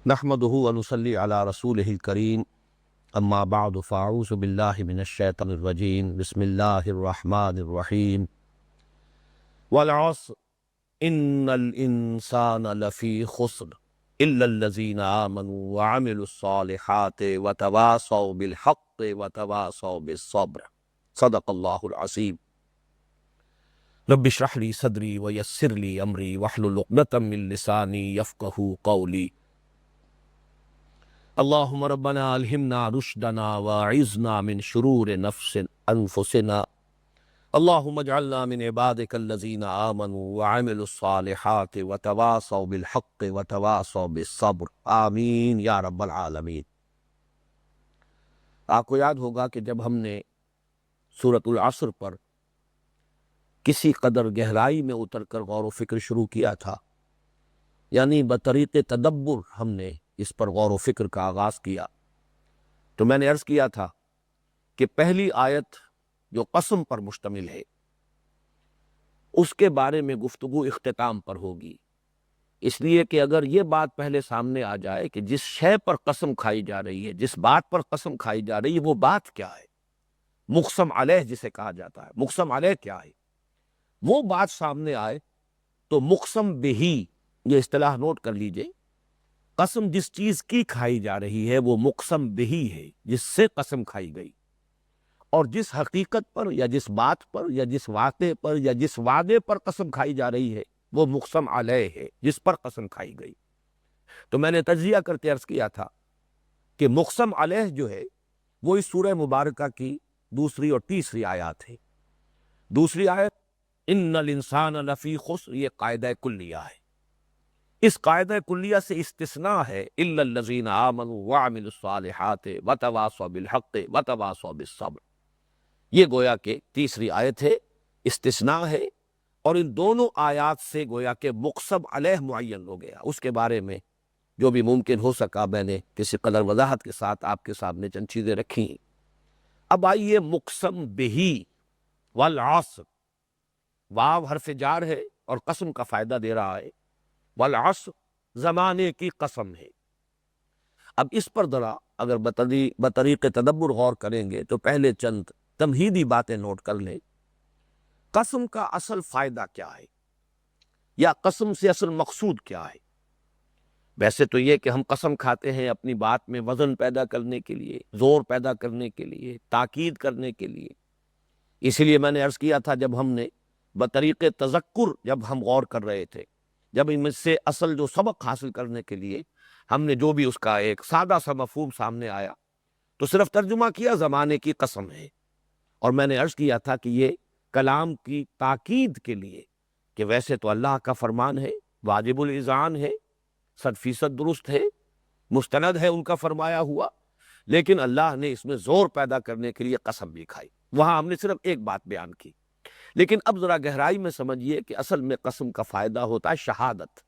نحمده ونصلي على رسوله الكريم اما بعد فاعوذ بالله من الشیطان الرجیم بسم اللہ الرحمن الرحیم والعصر ان الانسان لفی خسر الا الذین آمنوا وعملوا الصالحات وتواصوا بالحق وتواصوا بالصبر صدق اللہ العظیم۔ رب اشرح لی صدری ویسر لی امری واحلل عقدۃ من لسانی یفقہوا قولی۔ اللہم ربنا الہمنا رشدنا واعذنا من شرور انفسنا اللہم اجعلنا من عبادک الذین آمنوا وعملوا الصالحات وتواصوا بالحق وتواصوا بالصبر آمین یا رب العالمین۔ آپ کو یاد ہوگا کہ جب ہم نے سورۃ العصر پر کسی قدر گہرائی میں اتر کر غور و فکر شروع کیا تھا، یعنی بطریق تدبر ہم نے اس پر غور و فکر کا آغاز کیا، تو میں نے عرض کیا تھا کہ پہلی آیت جو قسم پر مشتمل ہے اس کے بارے میں گفتگو اختتام پر ہوگی، اس لیے کہ اگر یہ بات پہلے سامنے آ جائے کہ جس شے پر قسم کھائی جا رہی ہے، جس بات پر قسم کھائی جا رہی ہے، وہ بات کیا ہے، مقسم علیہ جسے کہا جاتا ہے، مقسم علیہ کیا ہے، وہ بات سامنے آئے تو مقسم بہی، یہ اصطلاح نوٹ کر لیجئے، قسم جس چیز کی کھائی جا رہی ہے وہ مقسم بہی ہے، جس سے قسم کھائی گئی، اور جس حقیقت پر یا جس بات پر یا جس واقعے پر یا جس وعدے پر قسم کھائی جا رہی ہے وہ مقسم علیہ ہے، جس پر قسم کھائی گئی۔ تو میں نے تجزیہ کرتے عرض کیا تھا کہ مقسم علیہ جو ہے وہ اس سورہ مبارکہ کی دوسری اور تیسری آیات ہے۔ دوسری آیت ان الانسان لفی خسر، یہ قاعدہ کلیہ ہے، اس قاعدہ کلیہ سے استثناء ہے الا الذین آمنوا وعملوا الصالحات وتواصوا بالحق وتواصوا بالصبر، یہ گویا کہ تیسری آیت ہے، استثناء ہے، اور ان دونوں آیات سے گویا کہ مقسم علیہ معین ہو گیا۔ اس کے بارے میں جو بھی ممکن ہو سکا میں نے کسی قدر وضاحت کے ساتھ آپ کے سامنے چند چیزیں رکھی ہیں۔ اب آئیے مقسم بہی والعصر، واو حرف جار ہے اور قسم کا فائدہ دے رہا ہے، والعصر زمانے کی قسم ہے۔ اب اس پر ذرا اگر بطریق تدبر غور کریں گے تو پہلے چند تمہیدی باتیں نوٹ کر لیں۔ قسم کا اصل فائدہ کیا ہے، یا قسم سے اصل مقصود کیا ہے؟ ویسے تو یہ کہ ہم قسم کھاتے ہیں اپنی بات میں وزن پیدا کرنے کے لیے، زور پیدا کرنے کے لیے، تاکید کرنے کے لیے۔ اسی لیے میں نے عرض کیا تھا جب ہم نے بطریق تذکر جب ہم غور کر رہے تھے، جب ان میں سے اصل جو سبق حاصل کرنے کے لیے ہم نے جو بھی اس کا ایک سادہ سا مفہوم سامنے آیا تو صرف ترجمہ کیا زمانے کی قسم ہے، اور میں نے عرض کیا تھا کہ یہ کلام کی تاکید کے لیے کہ ویسے تو اللہ کا فرمان ہے، واجب الاذعان ہے، 100% درست ہے، مستند ہے ان کا فرمایا ہوا، لیکن اللہ نے اس میں زور پیدا کرنے کے لیے قسم بھی کھائی۔ وہاں ہم نے صرف ایک بات بیان کی، لیکن اب ذرا گہرائی میں سمجھیے کہ اصل میں قسم کا فائدہ ہوتا ہے شہادت،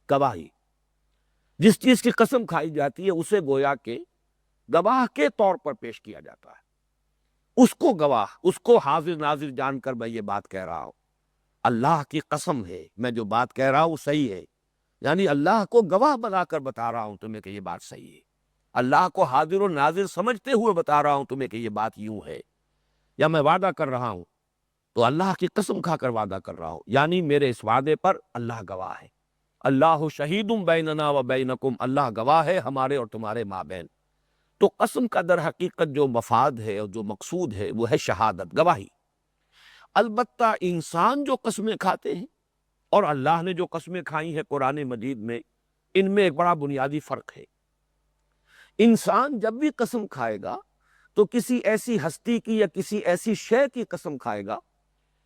گواہی۔ جس چیز کی قسم کھائی جاتی ہے اسے گویا کہ گواہ کے طور پر پیش کیا جاتا ہے، اس کو گواہ، اس کو حاضر ناظر جان کر میں یہ بات کہہ رہا ہوں، اللہ کی قسم ہے میں جو بات کہہ رہا ہوں صحیح ہے، یعنی اللہ کو گواہ بنا کر بتا رہا ہوں تمہیں کہ یہ بات صحیح ہے، اللہ کو حاضر و ناظر سمجھتے ہوئے بتا رہا ہوں تمہیں کہ یہ بات یوں ہے، یا میں وعدہ کر رہا ہوں تو اللہ کی قسم کھا کر وعدہ کر رہا ہوں، یعنی میرے اس وعدے پر اللہ گواہ ہے، اللہ شہید بیننا و بینکم، اللہ گواہ ہے ہمارے اور تمہارے مابین۔ تو قسم کا در حقیقت جو مفاد ہے اور جو مقصود ہے وہ ہے شہادت، گواہی۔ البتہ انسان جو قسمیں کھاتے ہیں اور اللہ نے جو قسمیں کھائی ہیں قرآن مجید میں، ان میں ایک بڑا بنیادی فرق ہے۔ انسان جب بھی قسم کھائے گا تو کسی ایسی ہستی کی یا کسی ایسی شے کی قسم کھائے گا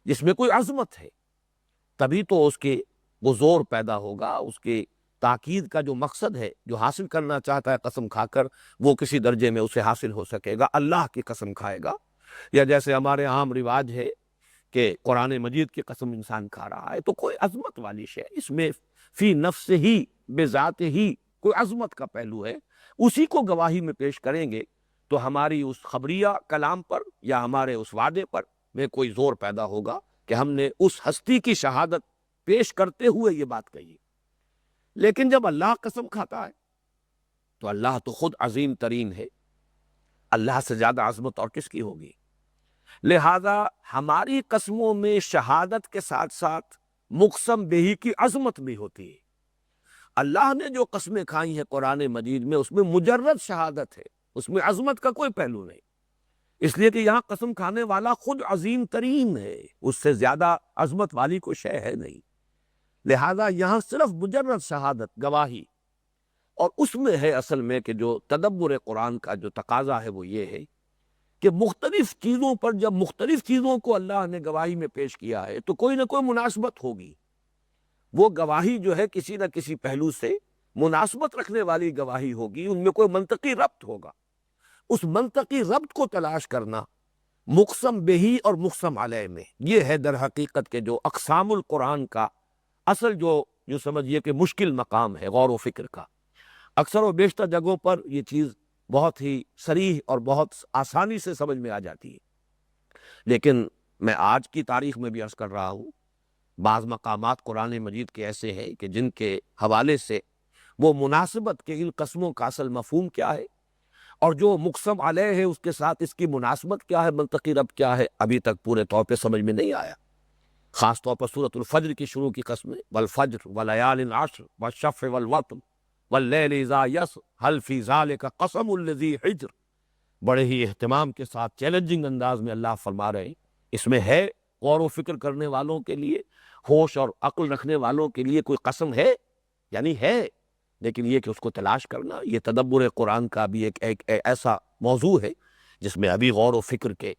جس میں کوئی عظمت ہے، تبھی تو اس کے وہ زور پیدا ہوگا، اس کے تاکید کا جو مقصد ہے جو حاصل کرنا چاہتا ہے قسم کھا کر وہ کسی درجے میں اسے حاصل ہو سکے گا۔ اللہ کی قسم کھائے گا، یا جیسے ہمارے عام رواج ہے کہ قرآن مجید کی قسم انسان کھا رہا ہے تو کوئی عظمت والی شے، اس میں فی نفس ہی بذات ہی کوئی عظمت کا پہلو ہے، اسی کو گواہی میں پیش کریں گے تو ہماری اس خبریہ کلام پر یا ہمارے اس وعدے پر میں کوئی زور پیدا ہوگا کہ ہم نے اس ہستی کی شہادت پیش کرتے ہوئے یہ بات کہی۔ لیکن جب اللہ قسم کھاتا ہے تو اللہ تو خود عظیم ترین ہے، اللہ سے زیادہ عظمت اور کس کی ہوگی؟ لہذا ہماری قسموں میں شہادت کے ساتھ ساتھ مقسم بہی کی عظمت بھی ہوتی ہے۔ اللہ نے جو قسمیں کھائی ہیں قرآن مجید میں، اس میں مجرد شہادت ہے، اس میں عظمت کا کوئی پہلو نہیں، اس لیے کہ یہاں قسم کھانے والا خود عظیم ترین ہے، اس سے زیادہ عظمت والی کوئی شے ہے نہیں۔ لہذا یہاں صرف مجرد شہادت، گواہی، اور اس میں ہے اصل میں کہ جو تدبر قرآن کا جو تقاضا ہے وہ یہ ہے کہ مختلف چیزوں پر جب مختلف چیزوں کو اللہ نے گواہی میں پیش کیا ہے تو کوئی نہ کوئی مناسبت ہوگی، وہ گواہی جو ہے کسی نہ کسی پہلو سے مناسبت رکھنے والی گواہی ہوگی، ان میں کوئی منطقی ربط ہوگا، اس منطقی ربط کو تلاش کرنا مقسم بہی اور مقسم علیہ میں، یہ ہے در حقیقت کے جو اقسام القرآن کا اصل جو سمجھیے کہ مشکل مقام ہے غور و فکر کا۔ اکثر و بیشتر جگہوں پر یہ چیز بہت ہی صریح اور بہت آسانی سے سمجھ میں آ جاتی ہے، لیکن میں آج کی تاریخ میں بھی عرض کر رہا ہوں، بعض مقامات قرآن مجید کے ایسے ہیں کہ جن کے حوالے سے وہ مناسبت کے ان قسموں کا اصل مفہوم کیا ہے اور جو مقسم علیہ ہے اس کے ساتھ اس کی مناسبت کیا ہے، منطقی ربط کیا ہے، ابھی تک پورے طور پہ سمجھ میں نہیں آیا۔ خاص طور پر سورۃ الفجر کی شروع کی قسمیں، والفجر ولیال عشر والشفع والوتر واللیل اذا یسر هل فی ذلک قسم لذی حجر، بڑے ہی اہتمام کے ساتھ چیلنجنگ انداز میں اللہ فرما رہے ہیں اس میں ہے غور و فکر کرنے والوں کے لیے، ہوش اور عقل رکھنے والوں کے لیے کوئی قسم ہے، یعنی ہے، لیکن یہ کہ اس کو تلاش کرنا، یہ تدبر قرآن کا بھی ایک ایسا موضوع ہے جس میں ابھی غور و فکر کے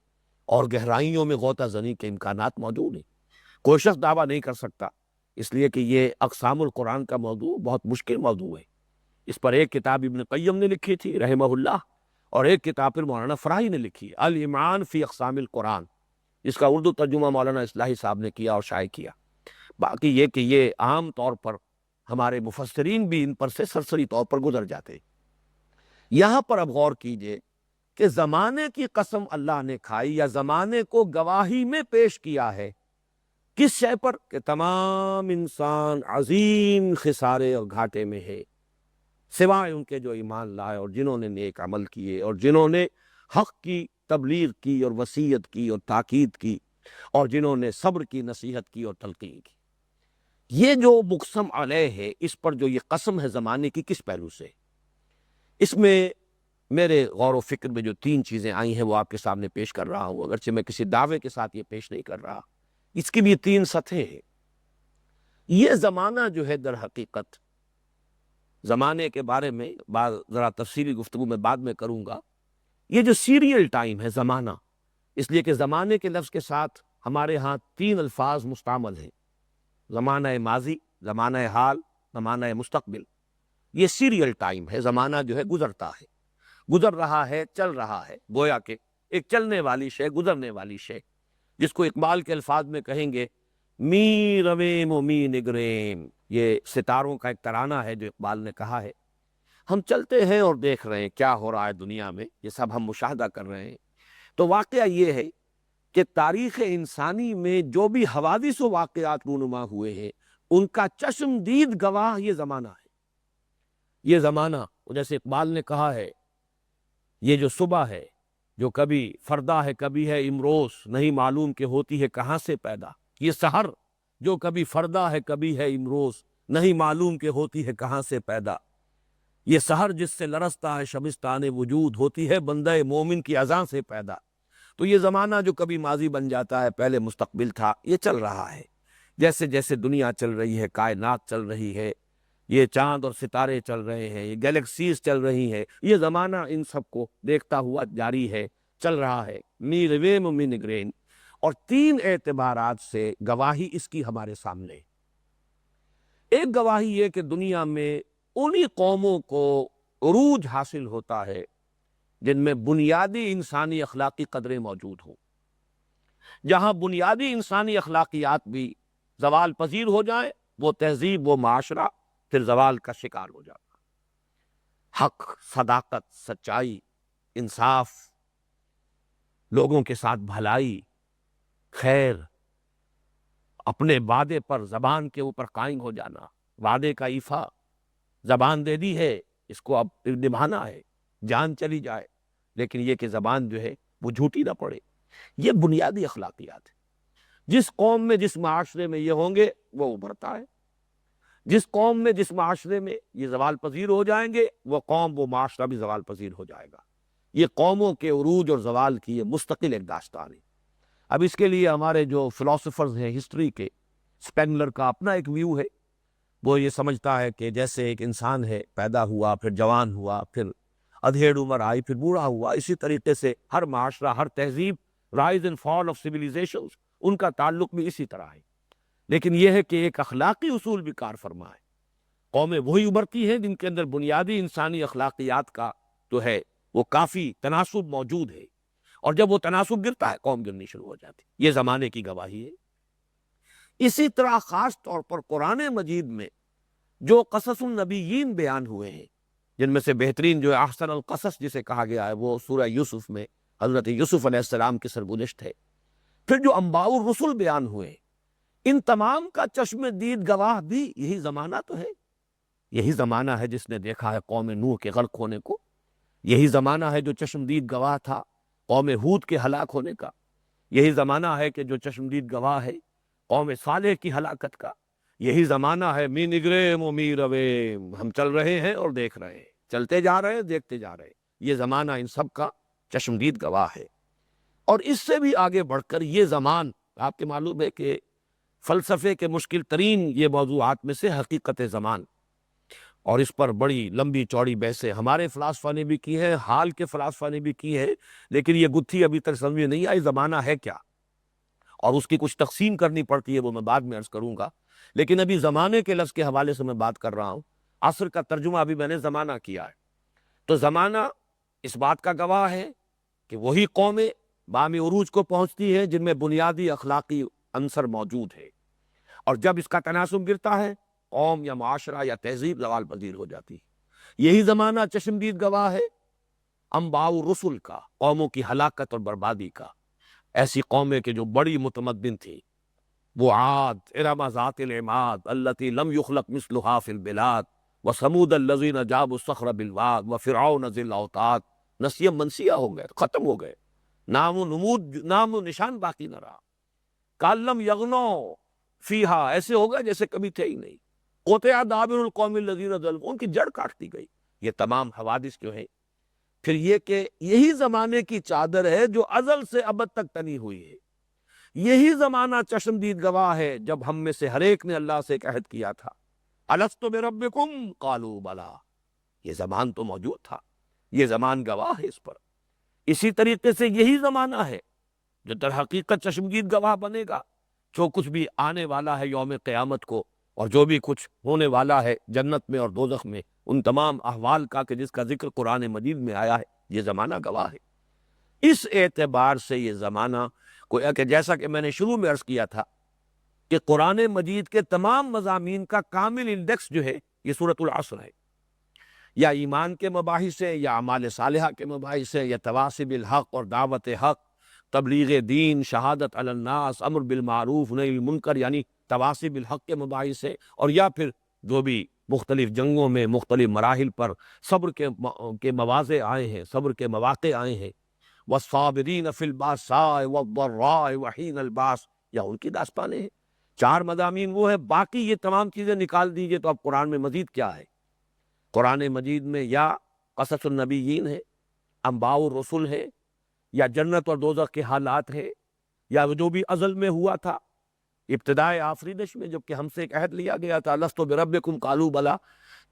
اور گہرائیوں میں غوطہ زنی کے امکانات موجود ہیں۔ کوئی شخص دعویٰ نہیں کر سکتا، اس لیے کہ یہ اقسام القرآن کا موضوع بہت مشکل موضوع ہے۔ اس پر ایک کتاب ابن قیم نے لکھی تھی رحمہ اللہ، اور ایک کتاب پھر مولانا فراہی نے لکھی الایمان فی اقسام القرآن، جس کا اردو ترجمہ مولانا اصلاحی صاحب نے کیا اور شائع کیا۔ باقی یہ کہ یہ عام طور پر ہمارے مفسرین بھی ان پر سے سرسری طور پر گزر جاتے ہیں۔ یہاں پر اب غور کیجئے کہ زمانے کی قسم اللہ نے کھائی یا زمانے کو گواہی میں پیش کیا ہے، کس شے پر؟ کہ تمام انسان عظیم خسارے اور گھاٹے میں ہے، سوائے ان کے جو ایمان لائے اور جنہوں نے نیک عمل کیے اور جنہوں نے حق کی تبلیغ کی اور وصیت کی اور تاکید کی اور جنہوں نے صبر کی نصیحت کی اور تلقین کی۔ یہ جو مقسم علیہ ہے، اس پر جو یہ قسم ہے زمانے کی، کس پہلو سے؟ اس میں میرے غور و فکر میں جو تین چیزیں آئی ہیں وہ آپ کے سامنے پیش کر رہا ہوں، اگرچہ میں کسی دعوے کے ساتھ یہ پیش نہیں کر رہا، اس کی بھی تین سطحیں ہیں۔ یہ زمانہ جو ہے در حقیقت، زمانے کے بارے میں بعض ذرا تفصیلی گفتگو میں بعد میں کروں گا، یہ جو سیریل ٹائم ہے زمانہ، اس لیے کہ زمانے کے لفظ کے ساتھ ہمارے ہاں تین الفاظ مستعمل ہیں، زمانہ ماضی، زمانہ حال، زمانہ مستقبل۔ یہ سیریل ٹائم ہے، زمانہ جو ہے گزرتا ہے، گزر رہا ہے، چل رہا ہے، گویا کہ ایک چلنے والی شے، گزرنے والی شے، جس کو اقبال کے الفاظ میں کہیں گے می رویم و می نگریم۔ یہ ستاروں کا ایک ترانہ ہے جو اقبال نے کہا ہے، ہم چلتے ہیں اور دیکھ رہے ہیں کیا ہو رہا ہے دنیا میں، یہ سب ہم مشاہدہ کر رہے ہیں۔ تو واقعہ یہ ہے کہ تاریخ انسانی میں جو بھی حوادث و واقعات رونما ہوئے ہیں، ان کا چشم دید گواہ یہ زمانہ ہے۔ یہ زمانہ، جیسے اقبال نے کہا ہے، یہ جو صبح ہے جو کبھی فردا ہے کبھی ہے امروز، نہیں معلوم کہ ہوتی ہے کہاں سے پیدا۔ یہ سحر جو کبھی فردا ہے کبھی ہے امروز، نہیں معلوم کہ ہوتی ہے کہاں سے پیدا۔ یہ سحر جس سے لرزتا ہے شبستان وجود، ہوتی ہے بندہ مومن کی اذان سے پیدا۔ تو یہ زمانہ جو کبھی ماضی بن جاتا ہے، پہلے مستقبل تھا، یہ چل رہا ہے۔ جیسے جیسے دنیا چل رہی ہے، کائنات چل رہی ہے، یہ چاند اور ستارے چل رہے ہیں، یہ گیلیکسیز چل رہی ہیں، یہ زمانہ ان سب کو دیکھتا ہوا جاری ہے، چل رہا ہے۔ می رویم و می نگرین، اور تین اعتبارات سے گواہی اس کی ہمارے سامنے۔ ایک گواہی یہ کہ دنیا میں انہی قوموں کو عروج حاصل ہوتا ہے جن میں بنیادی انسانی اخلاقی قدریں موجود ہوں۔ جہاں بنیادی انسانی اخلاقیات بھی زوال پذیر ہو جائیں، وہ تہذیب، وہ معاشرہ پھر زوال کا شکار ہو جاتا۔ حق، صداقت، سچائی، انصاف، لوگوں کے ساتھ بھلائی، خیر، اپنے وعدے پر، زبان کے اوپر قائم ہو جانا، وعدے کا ایفا، زبان دے دی ہے اس کو اب نبھانا ہے، جان چلی جائے، لیکن یہ کہ زبان جو ہے وہ جھوٹی نہ پڑے۔ یہ بنیادی اخلاقیات ہے۔ جس قوم میں جس معاشرے میں یہ ہوں گے وہ ابھرتا ہے، جس قوم میں جس معاشرے میں یہ زوال پذیر ہو جائیں گے وہ قوم وہ معاشرہ بھی زوال پذیر ہو جائے گا۔ یہ قوموں کے عروج اور زوال کی یہ مستقل ایک داستان ہے۔ اب اس کے لیے ہمارے جو فلاسفرز ہیں ہسٹری کے، اسپینگلر کا اپنا ایک ویو ہے، وہ یہ سمجھتا ہے کہ جیسے ایک انسان ہے، پیدا ہوا، پھر جوان ہوا، پھر ادھیڑ عمر آئی، پھر بوڑھا ہوا، اسی طریقے سے ہر معاشرہ، ہر تہذیب، rise and fall of civilizations, ان کا تعلق بھی اسی طرح ہے۔ لیکن یہ ہے کہ ایک اخلاقی اصول بھی کار فرما ہے۔ قومیں وہی ابھرتی ہیں جن کے اندر بنیادی انسانی اخلاقیات کا جو ہے وہ کافی تناسب موجود ہے، اور جب وہ تناسب گرتا ہے قوم گرنی شروع ہو جاتی ہے۔ یہ زمانے کی گواہی ہے۔ اسی طرح خاص طور پر قرآن مجید میں جو قصص النبیین بیان ہوئے ہیں، جن میں سے بہترین جو ہے احسن القصص جسے کہا گیا ہے، وہ سورہ یوسف میں حضرت یوسف علیہ السلام کی سرگزشت ہے۔ پھر جو انباء الرسل بیان ہوئے، ان تمام کا چشم دید گواہ بھی یہی زمانہ تو ہے۔ یہی زمانہ ہے جس نے دیکھا ہے قوم نوح کے غرق ہونے کو، یہی زمانہ ہے جو چشمدید گواہ تھا قوم ہود کے ہلاک ہونے کا، یہی زمانہ ہے کہ جو چشمدید گواہ ہے قوم صالح کی ہلاکت کا، یہی زمانہ ہے می نگریم و می رویم، ہم چل رہے ہیں اور دیکھ رہے ہیں، چلتے جا رہے ہیں، دیکھتے جا رہے ہیں۔ یہ زمانہ ان سب کا چشمدید گواہ ہے۔ اور اس سے بھی آگے بڑھ کر یہ زمان، آپ کے معلوم ہے کہ فلسفے کے مشکل ترین یہ موضوعات میں سے حقیقت زمان، اور اس پر بڑی لمبی چوڑی بحثیں ہمارے فلاسفہ نے بھی کی ہے، حال کے فلاسفہ نے بھی کی ہے، لیکن یہ گتھی ابھی تک سمجھ نہیں آئی زمانہ ہے کیا، اور اس کی کچھ تقسیم کرنی پڑتی ہے، وہ میں بعد میں عرض کروں گا۔ لیکن ابھی زمانے کے لفظ کے حوالے سے میں بات کر رہا ہوں، عصر کا ترجمہ ابھی میں نے زمانہ کیا ہے۔ تو زمانہ اس بات کا گواہ ہے کہ وہی قومیں بامی عروج کو پہنچتی ہے جن میں بنیادی اخلاقی عنصر موجود ہے، اور جب اس کا تناسب گرتا ہے قوم یا معاشرہ یا تہذیب زوال پذیر ہو جاتی ہے۔ یہی زمانہ چشمدید گواہ ہے انباء الرسل کا، قوموں کی ہلاکت اور بربادی کا۔ ایسی قومیں کہ جو بڑی متمدن تھی، وہ عاد، ارم ذات العماد التی لم یخلق مثلها فی البلاد، وثمود الذین جابوا الصخر بالواد، وفرعون ذی الاوتاد، نسیم منسیہ ہو گئے، ختم ہو گئے، نام و نمود، نام و نشان باقی نہ رہا۔ کالم یغنو فیہا، ایسے ہو گئے جیسے کبھی تھے ہی نہیں۔ قطع دابر القوم الذین ظلموا، ان کی جڑ کاٹ دی گئی۔ یہ تمام حوادث جو ہیں، پھر یہ کہ یہی زمانے کی چادر ہے جو ازل سے ابد تک تنی ہوئی ہے۔ یہی زمانہ چشمدید گواہ ہے جب ہم میں سے ہر ایک نے اللہ سے ایک عہد کیا تھا، الست بربکم قالوا بلا، یہ زمان تو موجود تھا، یہ زمان گواہ ہے اس پر۔ اسی طریقے سے یہی زمانہ ہے جو در حقیقت چشمدید گواہ بنے گا جو کچھ بھی آنے والا ہے یوم قیامت کو، اور جو بھی کچھ ہونے والا ہے جنت میں اور دوزخ میں، ان تمام احوال کا کہ جس کا ذکر قرآن مجید میں آیا ہے، یہ زمانہ گواہ ہے۔ اس اعتبار سے یہ زمانہ گویا کہ جیسا کہ میں نے شروع میں عرض کیا تھا کہ قرآن مجید کے تمام مضامین کا کامل انڈیکس جو ہے یہ سورۃ العصر ہے، یا ایمان کے مباحث ہے، یا اعمال صالحہ کے مباحث ہے، یا تواصی بالحق اور دعوت حق، تبلیغ دین، شہادت علی الناس، امر بالمعروف نہی عن المنکر، یعنی تواصی بالحق کے مباحث ہے، اور یا پھر جو بھی مختلف جنگوں میں مختلف مراحل پر صبر کے مواضع آئے ہیں، صبر کے مواقع آئے ہیں، والصابرین فی الباساء والضراء وحین الباس، یا ان کی داستانیں ہیں۔ چار مضامین وہ ہے، باقی یہ تمام چیزیں نکال دیجئے تو اب قرآن میں مزید کیا ہے؟ قرآن مجید میں یا قصص النبیین ہے، انباء الرسل ہے، یا جنت اور دوزخ کے حالات ہے، یا جو بھی ازل میں ہوا تھا ابتدائے آفریدش میں جب کہ ہم سے ایک عہد لیا گیا تھا، لست بربکم قالوا بلا،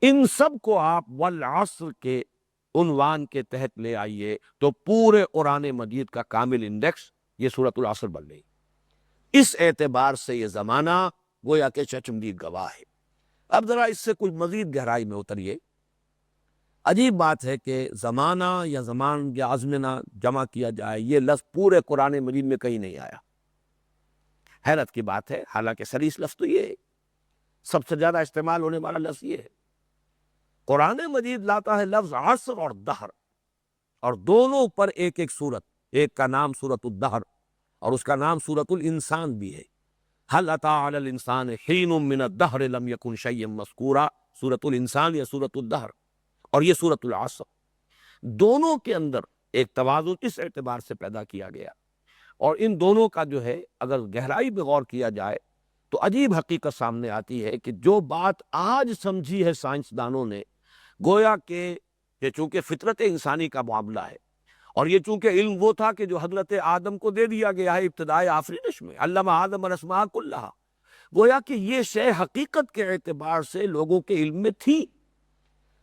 ان سب کو آپ والعصر کے عنوان کے تحت لے آئیے تو پورے قرآن مجید کا کامل انڈیکس یہ سورۃ العصر بن گئی۔ اس اعتبار سے یہ زمانہ گویا کہ چشمدید گواہ ہے۔ اب ذرا اس سے کچھ مزید گہرائی میں اتریے۔ عجیب بات ہے کہ زمانہ یا زمان یا ازمنہ جمع کیا جائے، یہ لفظ پورے قرآن مجید میں کہیں نہیں آیا۔ حیرت کی بات ہے، حالانکہ سلیس لفظ تو یہ ہے، سب سے زیادہ استعمال ہونے والا لفظ یہ ہے۔ قرآن مجید لاتا ہے لفظ عصر اور دہر، اور دونوں پر ایک ایک سورت، ایک کا نام سورۃ الدہر اور اس کا نام سورۃ الانسان بھی ہے۔ هل اتى على الانسان حين من الدهر لم يكن شيئا مذكورا، سورۃ الانسان یا سورۃ الدہر، اور یہ سورۃ العصر، دونوں کے اندر ایک توازن اس اعتبار سے پیدا کیا گیا، اور ان دونوں کا جو ہے اگر گہرائی میں غور کیا جائے تو عجیب حقیقت سامنے آتی ہے کہ جو بات آج سمجھی ہے سائنسدانوں نے، گویا کہ یہ چونکہ فطرت انسانی کا معاملہ ہے، اور یہ چونکہ علم وہ تھا کہ جو حضرت آدم کو دے دیا گیا ہے ابتدائے آفرینش میں، علم آدم الاسماء کلھا، گویا کہ یہ شے حقیقت کے اعتبار سے لوگوں کے علم میں تھی۔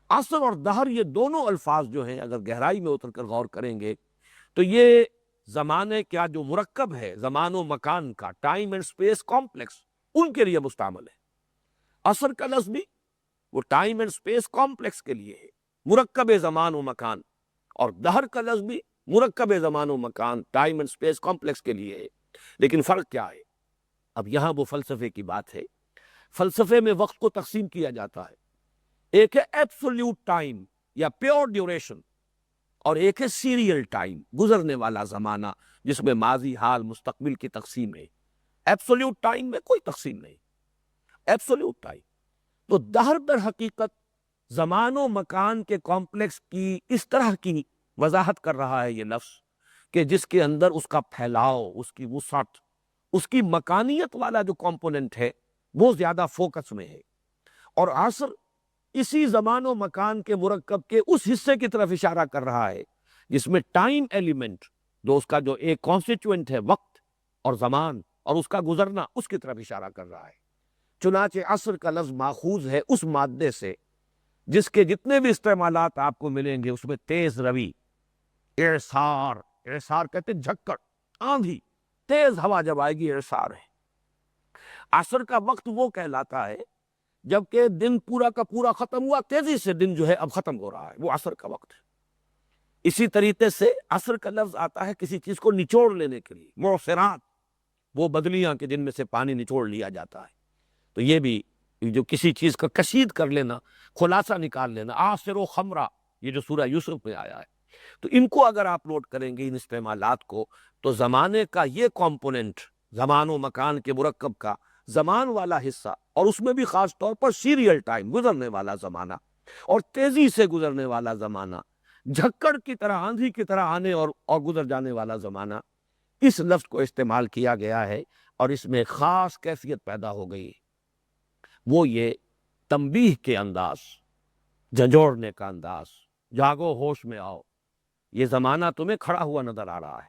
عصر اور دہر یہ دونوں الفاظ جو ہیں اگر گہرائی میں اتر کر غور کریں گے تو یہ زمانے کا جو مرکب ہے، زمان و مکان کا، ٹائم اینڈ سپیس کمپلیکس، ان کے لیے مستعمل ہے۔ عصر کا لفظ بھی وہ ٹائم اینڈ سپیس کمپلیکس کے لیے ہے، مرکب زمان و مکان، اور دہر کا لفظ بھی مرکب زمان و مکان، ٹائم اینڈ سپیس کمپلیکس کے لیے ہے۔ لیکن فرق کیا ہے؟ اب یہاں وہ فلسفے کی بات ہے۔ فلسفے میں وقت کو تقسیم کیا جاتا ہے، ایک ہے ایبسولوٹ ٹائم یا پیور ڈیوریشن، اور ایک ہے سیریل ٹائم، گزرنے والا زمانہ، جس میں ماضی، حال، مستقبل کی تقسیم ہے۔ ایبسولوٹ ٹائم میں کوئی تقسیم نہیں، ایبسولوٹ ٹائم۔ تو دہر در حقیقت زمان و مکان کے کمپلیکس کی اس طرح کی وضاحت کر رہا ہے یہ لفظ کہ جس کے اندر اس کا پھیلاؤ، اس کی وسعت، اس کی مکانیت والا جو کمپوننٹ ہے وہ زیادہ فوکس میں ہے، اور عصر اسی زمان و مکان کے مرکب کے اس حصے کی طرف اشارہ کر رہا ہے جس میں ٹائم ایلیمنٹ، جو اس کا جو ایک کانسٹیٹوئنٹ ہے، وقت اور زمان اور اس کا گزرنا، اس کی طرف اشارہ کر رہا ہے۔ چنانچہ عصر کا لفظ ماخوذ ہے اس مادے سے جس کے جتنے بھی استعمالات آپ کو ملیں گے اس میں تیز روی، اعصار، اعصار کہتے ہیں جھکڑ، آندھی، تیز ہوا جب آئے گی اعصار ہے۔ عصر کا وقت وہ کہلاتا ہے جبکہ دن پورا کا پورا ختم ہوا، تیزی سے دن جو ہے اب ختم ہو رہا ہے، وہ عصر کا وقت ہے۔ اسی طریقے سے عصر کا لفظ آتا ہے کسی چیز کو نچوڑ لینے کے لیے، معصرات، وہ بدلیاں کہ جن میں سے پانی نچوڑ لیا جاتا ہے۔ تو یہ بھی جو کسی چیز کا کشید کر لینا، خلاصہ نکال لینا، عاصر و خمرہ، یہ جو سورہ یوسف میں آیا ہے، تو ان کو اگر آپ نوٹ کریں گے ان استعمالات کو، تو زمانے کا یہ کمپوننٹ، زمان و مکان کے مرکب کا زمان والا حصہ، اور اس میں بھی خاص طور پر سیریل ٹائم، گزرنے والا زمانہ اور تیزی سے گزرنے والا زمانہ، جھکڑ کی طرح، آندھی کی طرح آنے اور گزر جانے والا زمانہ، اس لفظ کو استعمال کیا گیا ہے، اور اس میں خاص کیفیت پیدا ہو گئی، وہ یہ تنبیہ کے انداز، جھنجھوڑنے کا انداز، جاگو ہوش میں آؤ، یہ زمانہ تمہیں کھڑا ہوا نظر آ رہا ہے،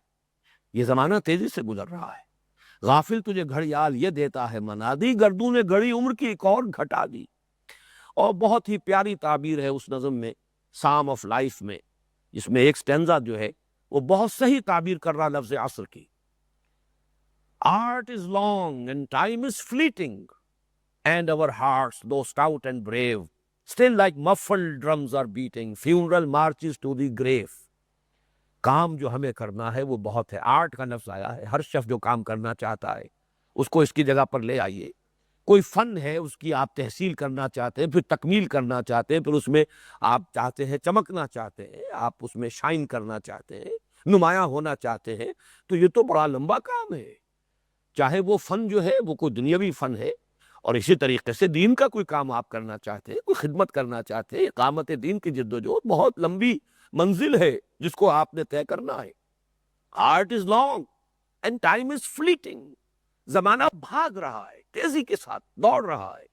یہ زمانہ تیزی سے گزر رہا ہے، غافل تجھے گھڑیال یہ دیتا ہے منادی، گردوں نے گھڑی عمر کی ایک اور گھٹا دی۔ اور بہت ہی پیاری تعبیر ہے اس نظم میں، سام آف لائف میں، جس میں ایک سٹینزا جو ہے وہ بہت صحیح تعبیر کر رہا لفظ عصر کی۔ Art is long and time is fleeting, and our hearts, though stout and brave, still like muffled drums are beating, funeral marches to the grave. کام جو ہمیں کرنا ہے وہ بہت ہے، آرٹ کا لفظ آیا ہے، ہر شخص جو کام کرنا چاہتا ہے اس کو اس کی جگہ پر لے آئیے۔ کوئی فن ہے، اس کی آپ تحصیل کرنا چاہتے ہیں، پھر تکمیل کرنا چاہتے ہیں، پھر اس میں آپ چاہتے ہیں چمکنا چاہتے ہیں، آپ اس میں شائن کرنا چاہتے ہیں، نمایاں ہونا چاہتے ہیں، تو یہ تو بڑا لمبا کام ہے۔ چاہے وہ فن جو ہے وہ کوئی دنیاوی فن ہے، اور اسی طریقے سے دین کا کوئی کام آپ کرنا چاہتے ہیں، کوئی خدمت کرنا چاہتے ہیں، اقامت دین کی جدوجہد بہت لمبی منزل ہے جس کو آپ نے طے کرنا ہے۔ Art is long and time is fleeting, زمانہ بھاگ رہا ہے، تیزی کے ساتھ دوڑ رہا ہے۔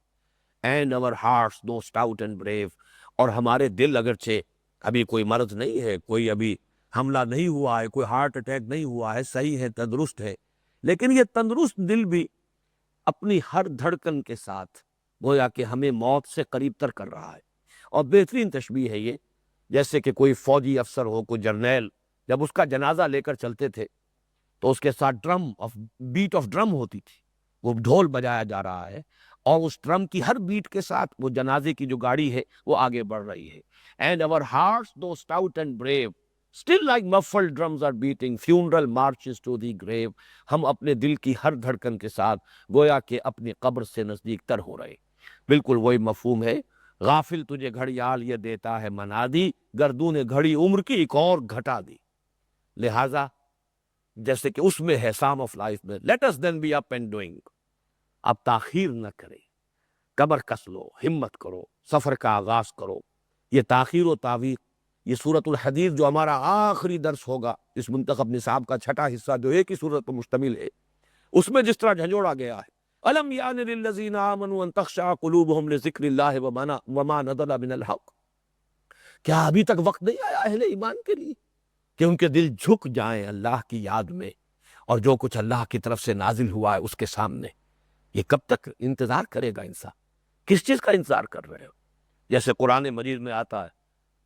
And our hearts though stout and brave، اور ہمارے دل اگرچہ ابھی کوئی مرض نہیں ہے، کوئی ابھی حملہ نہیں ہوا ہے، کوئی ہارٹ اٹیک نہیں ہوا ہے، صحیح ہے، تندرست ہے، لیکن یہ تندرست دل بھی اپنی ہر دھڑکن کے ساتھ گویا کہ ہمیں موت سے قریب تر کر رہا ہے۔ اور بہترین تشبیہ ہے یہ، جیسے کہ کوئی فوجی افسر ہو، کوئی جرنیل، جب اس کا جنازہ لے کر چلتے تھے تو اس کے ساتھ بیٹ آف ڈرم ہوتی تھی، وہ ڈھول بجایا جا رہا ہے، اور اس ڈرم کی ہر بیٹ کے ساتھ وہ جنازے کی جو گاڑی ہے وہ آگے بڑھ رہی ہے۔ And our hearts though stout and brave still like muffled drums are beating, funeral marches to the grave، ہم اپنے دل کی ہر دھڑکن کے ساتھ گویا کہ اپنی قبر سے نزدیک تر ہو رہے۔ بالکل وہی مفہوم ہے، غافل تجھے گھڑیال یہ دیتا ہے منادی، گردوں نے گھڑی عمر کی ایک اور گھٹا دی۔ لہٰذا جیسے کہ اس میں ہے سام آف لائف میں، let us then be up and doing، اب تاخیر نہ کرے، کمر کس لو، ہمت کرو، سفر کا آغاز کرو، یہ تاخیر و تعویق، یہ سورۃ الحدید جو ہمارا آخری درس ہوگا اس منتخب نصاب کا چھٹا حصہ جو ایک ہی سورت پر مشتمل ہے، اس میں جس طرح جھنجھوڑا گیا ہے الم یان للذین آمنوا ان تخشع قلوبهم لذکر اللہ وما نزل من الحق، کیا ابھی تک وقت نہیں آیا اہل ایمان کے لیے کہ ان کے دل جھک جائیں اللہ کی یاد میں اور جو کچھ اللہ کی طرف سے نازل ہوا ہے اس کے سامنے؟ یہ کب تک انتظار کرے گا انسان؟ کس چیز کا انتظار کر رہے ہو؟ جیسے قرآن مجید میں آتا ہے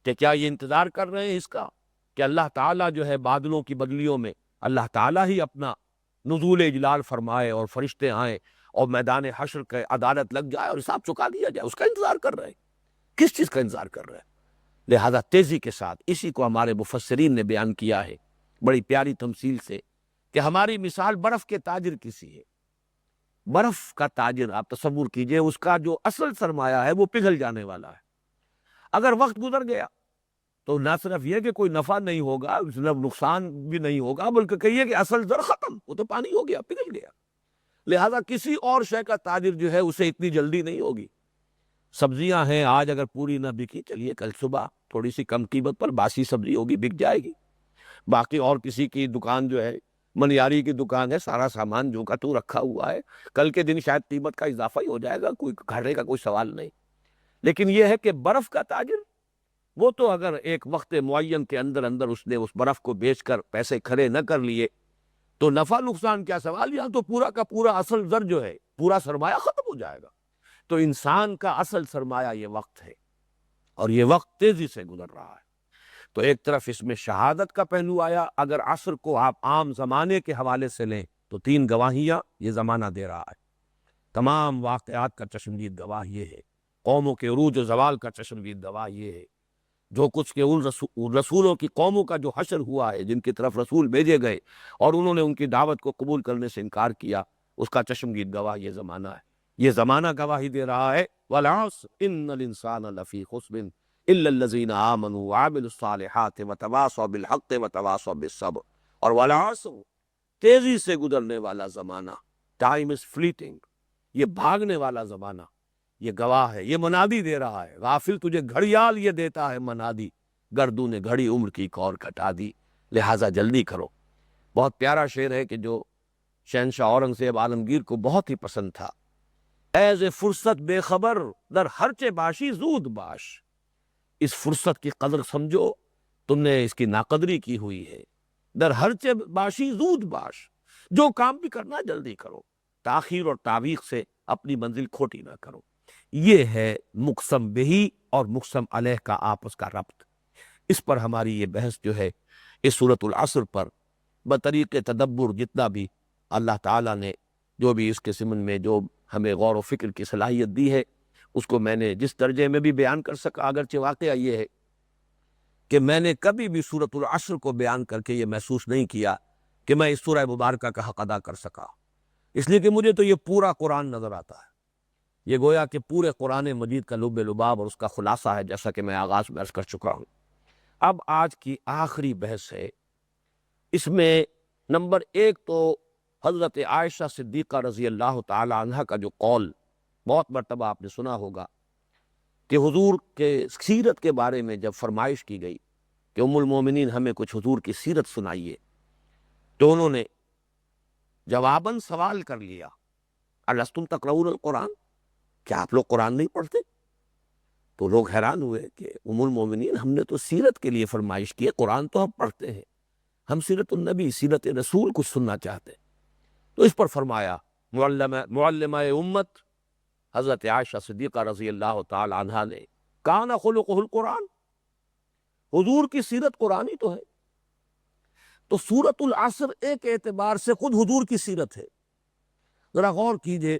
کہ کیا یہ انتظار کر رہے ہیں اس کا کہ اللہ تعالیٰ جو ہے بادلوں کی بدلیوں میں اللہ تعالیٰ ہی اپنا نزول اجلال فرمائے اور فرشتے آئیں اور میدان حشر کے عدالت لگ جائے اور حساب چکا دیا جائے؟ اس کا انتظار کر رہے ہیں؟ کس چیز کا انتظار کر رہے ہیں؟ لہذا تیزی کے ساتھ اسی کو ہمارے مفسرین نے بیان کیا ہے بڑی پیاری تمثیل سے کہ ہماری مثال برف کے تاجر کی سی ہے۔ برف کا تاجر آپ تصور کیجئے، اس کا جو اصل سرمایہ ہے وہ پگھل جانے والا ہے۔ اگر وقت گزر گیا تو نہ صرف یہ کہ کوئی نفع نہیں ہوگا، صرف نقصان بھی نہیں ہوگا، بلکہ کہیے کہ اصل زر ختم، وہ تو پانی ہو گیا، پگھل گیا۔ لہذا کسی اور شے کا تاجر جو ہے اسے اتنی جلدی نہیں ہوگی۔ سبزیاں ہیں، آج اگر پوری نہ بکی، چلیے کل صبح تھوڑی سی کم قیمت پر باسی سبزی ہوگی، بک جائے گی۔ باقی اور کسی کی دکان جو ہے، منیاری کی دکان ہے، سارا سامان جو کا تو رکھا ہوا ہے، کل کے دن شاید قیمت کا اضافہ ہی ہو جائے گا، کوئی گھٹے کا کوئی سوال نہیں۔ لیکن یہ ہے کہ برف کا تاجر وہ تو اگر ایک وقت معین کے اندر اندر اس نے اس برف کو بیچ کر پیسے کھڑے نہ کر لیے تو نفع نقصان کیا سوال، یہاں تو پورا کا پورا اصل زر جو ہے، پورا سرمایہ ختم ہو جائے گا۔ تو انسان کا اصل سرمایہ یہ وقت ہے، اور یہ وقت تیزی سے گزر رہا ہے۔ تو ایک طرف اس میں شہادت کا پہلو آیا، اگر عصر کو آپ عام زمانے کے حوالے سے لیں تو 3 گواہیاں یہ زمانہ دے رہا ہے۔ تمام واقعات کا چشمدید گواہ یہ ہے، قوموں کے عروج و زوال کا چشمدید گواہ یہ ہے، جو کچھ کہ ان رسولوں کی قوموں کا جو حشر ہوا ہے، جن کی طرف رسول بھیجے گئے اور انہوں نے ان کی دعوت کو قبول کرنے سے انکار کیا، اس کا چشمدید گواہ یہ زمانہ ہے۔ یہ زمانہ گواہی دے رہا ہے وَالْعَصْرِ إِنَّ الْإِنسَانَ لَفِي خُسْرٍ إِلَّا الَّذِينَ آمَنُوا وَعَمِلُوا الصَّالِحَاتِ وَتَوَاصَوْا بِالْحَقِّ وَتَوَاصَوْا بِالصَّبْرِ۔ اور وَالْعَصْرِ، تیزی سے گزرنے والا زمانہ، ٹائم از فلیٹنگ، یہ بھاگنے والا زمانہ، یہ گواہ ہے، یہ منادی دے رہا ہے۔ غافل تجھے گھڑیال یہ دیتا ہے منادی، گردوں نے گھڑی عمر کی کور کٹا دی، لہٰذا جلدی کرو۔ بہت پیارا شعر ہے کہ جو شہنشاہ اورنگزیب عالمگیر کو بہت ہی پسند تھا، ایز فرصت بے خبر در ہرچے باشی زود باش۔ اس فرصت کی قدر سمجھو، تم نے اس کی ناقدری کی ہوئی ہے۔ در ہرچے باشی زود باش، جو کام بھی کرنا جلدی کرو، تاخیر اور تعویق سے اپنی منزل کھوٹی نہ کرو۔ یہ ہے مقسم بہی اور مقسم علیہ کا آپس کا ربط۔ اس پر ہماری یہ بحث جو ہے اس سورۃ العصر پر بطریق تدبر جتنا بھی اللہ تعالیٰ نے جو بھی اس کے ضمن میں جو ہمیں غور و فکر کی صلاحیت دی ہے، اس کو میں نے جس درجے میں بھی بیان کر سکا۔ اگرچہ واقعہ یہ ہے کہ میں نے کبھی بھی سورۃ العصر کو بیان کر کے یہ محسوس نہیں کیا کہ میں اس سورہ مبارکہ کا حق ادا کر سکا، اس لیے کہ مجھے تو یہ پورا قرآن نظر آتا ہے۔ یہ گویا کہ پورے قرآن مجید کا لب لباب اور اس کا خلاصہ ہے، جیسا کہ میں آغاز میں عرض کر چکا ہوں۔ اب آج کی آخری بحث ہے، اس میں نمبر 1 تو حضرت عائشہ صدیقہ رضی اللہ تعالی عنہ کا جو قول بہت مرتبہ آپ نے سنا ہوگا کہ حضور کے سیرت کے بارے میں جب فرمائش کی گئی کہ ام المومنین ہمیں کچھ حضور کی سیرت سنائیے، تو انہوں نے جواباً سوال کر لیا، الستم تقرؤون القرآن، کیا آپ لوگ قرآن نہیں پڑھتے؟ تو لوگ حیران ہوئے کہ ام المومنین ہم نے تو سیرت کے لیے فرمائش کی ہے، قرآن تو ہم پڑھتے ہیں، ہم سیرت النبی، سیرت رسول کچھ سننا چاہتے ہیں۔ تو اس پر فرمایا معلمہ امت حضرت عائشہ صدیقہ رضی اللہ تعالی عنہا نے کان خلقہ القرآن، حضور کی سیرت قرآن ہی تو ہے۔ تو سورۃ العصر ایک اعتبار سے خود حضور کی سیرت ہے۔ ذرا غور کیجئے،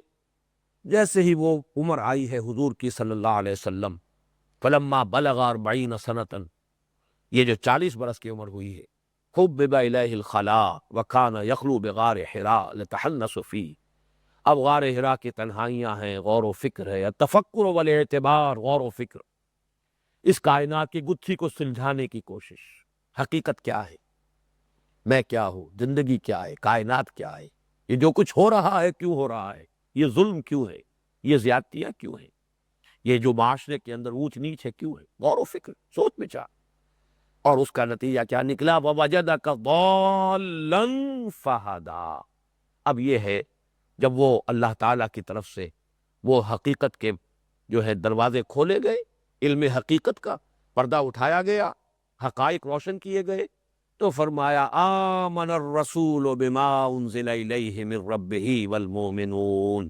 جیسے ہی وہ عمر آئی ہے حضور کی صلی اللہ علیہ وسلم، فلما بلغ 40 سنۃ، یہ جو 40 برس کی عمر ہوئی ہے، حبب الیہ الخلاء وکان یخلو بغار حراء لتحنث فیہ، اب غار حراء کی تنہائیاں ہیں، غور و فکر ہے، التفکر والاعتبار، غور و فکر، اس کائنات کی گتھی کو سلجھانے کی کوشش۔ حقیقت کیا ہے؟ میں کیا ہوں؟ زندگی کیا ہے؟ کائنات کیا ہے؟ یہ جو کچھ ہو رہا ہے کیوں ہو رہا ہے؟ یہ ظلم کیوں ہے؟ یہ زیادتیاں کیوں ہیں؟ یہ جو معاشرے کے اندر اونچ نیچ ہے کیوں ہے؟ غور و فکر، سوچ بچار۔ اور اس کا نتیجہ کیا نکلا؟ وَوَجَدَكَ ضَالًّا فَهَدَىٰ۔ اب یہ ہے جب وہ اللہ تعالیٰ کی طرف سے وہ حقیقت کے جو ہے دروازے کھولے گئے، علم حقیقت کا پردہ اٹھایا گیا، حقائق روشن کیے گئے، تو فرمایا آمن الرسول بما انزل الیہ من ربہ والمؤمنون،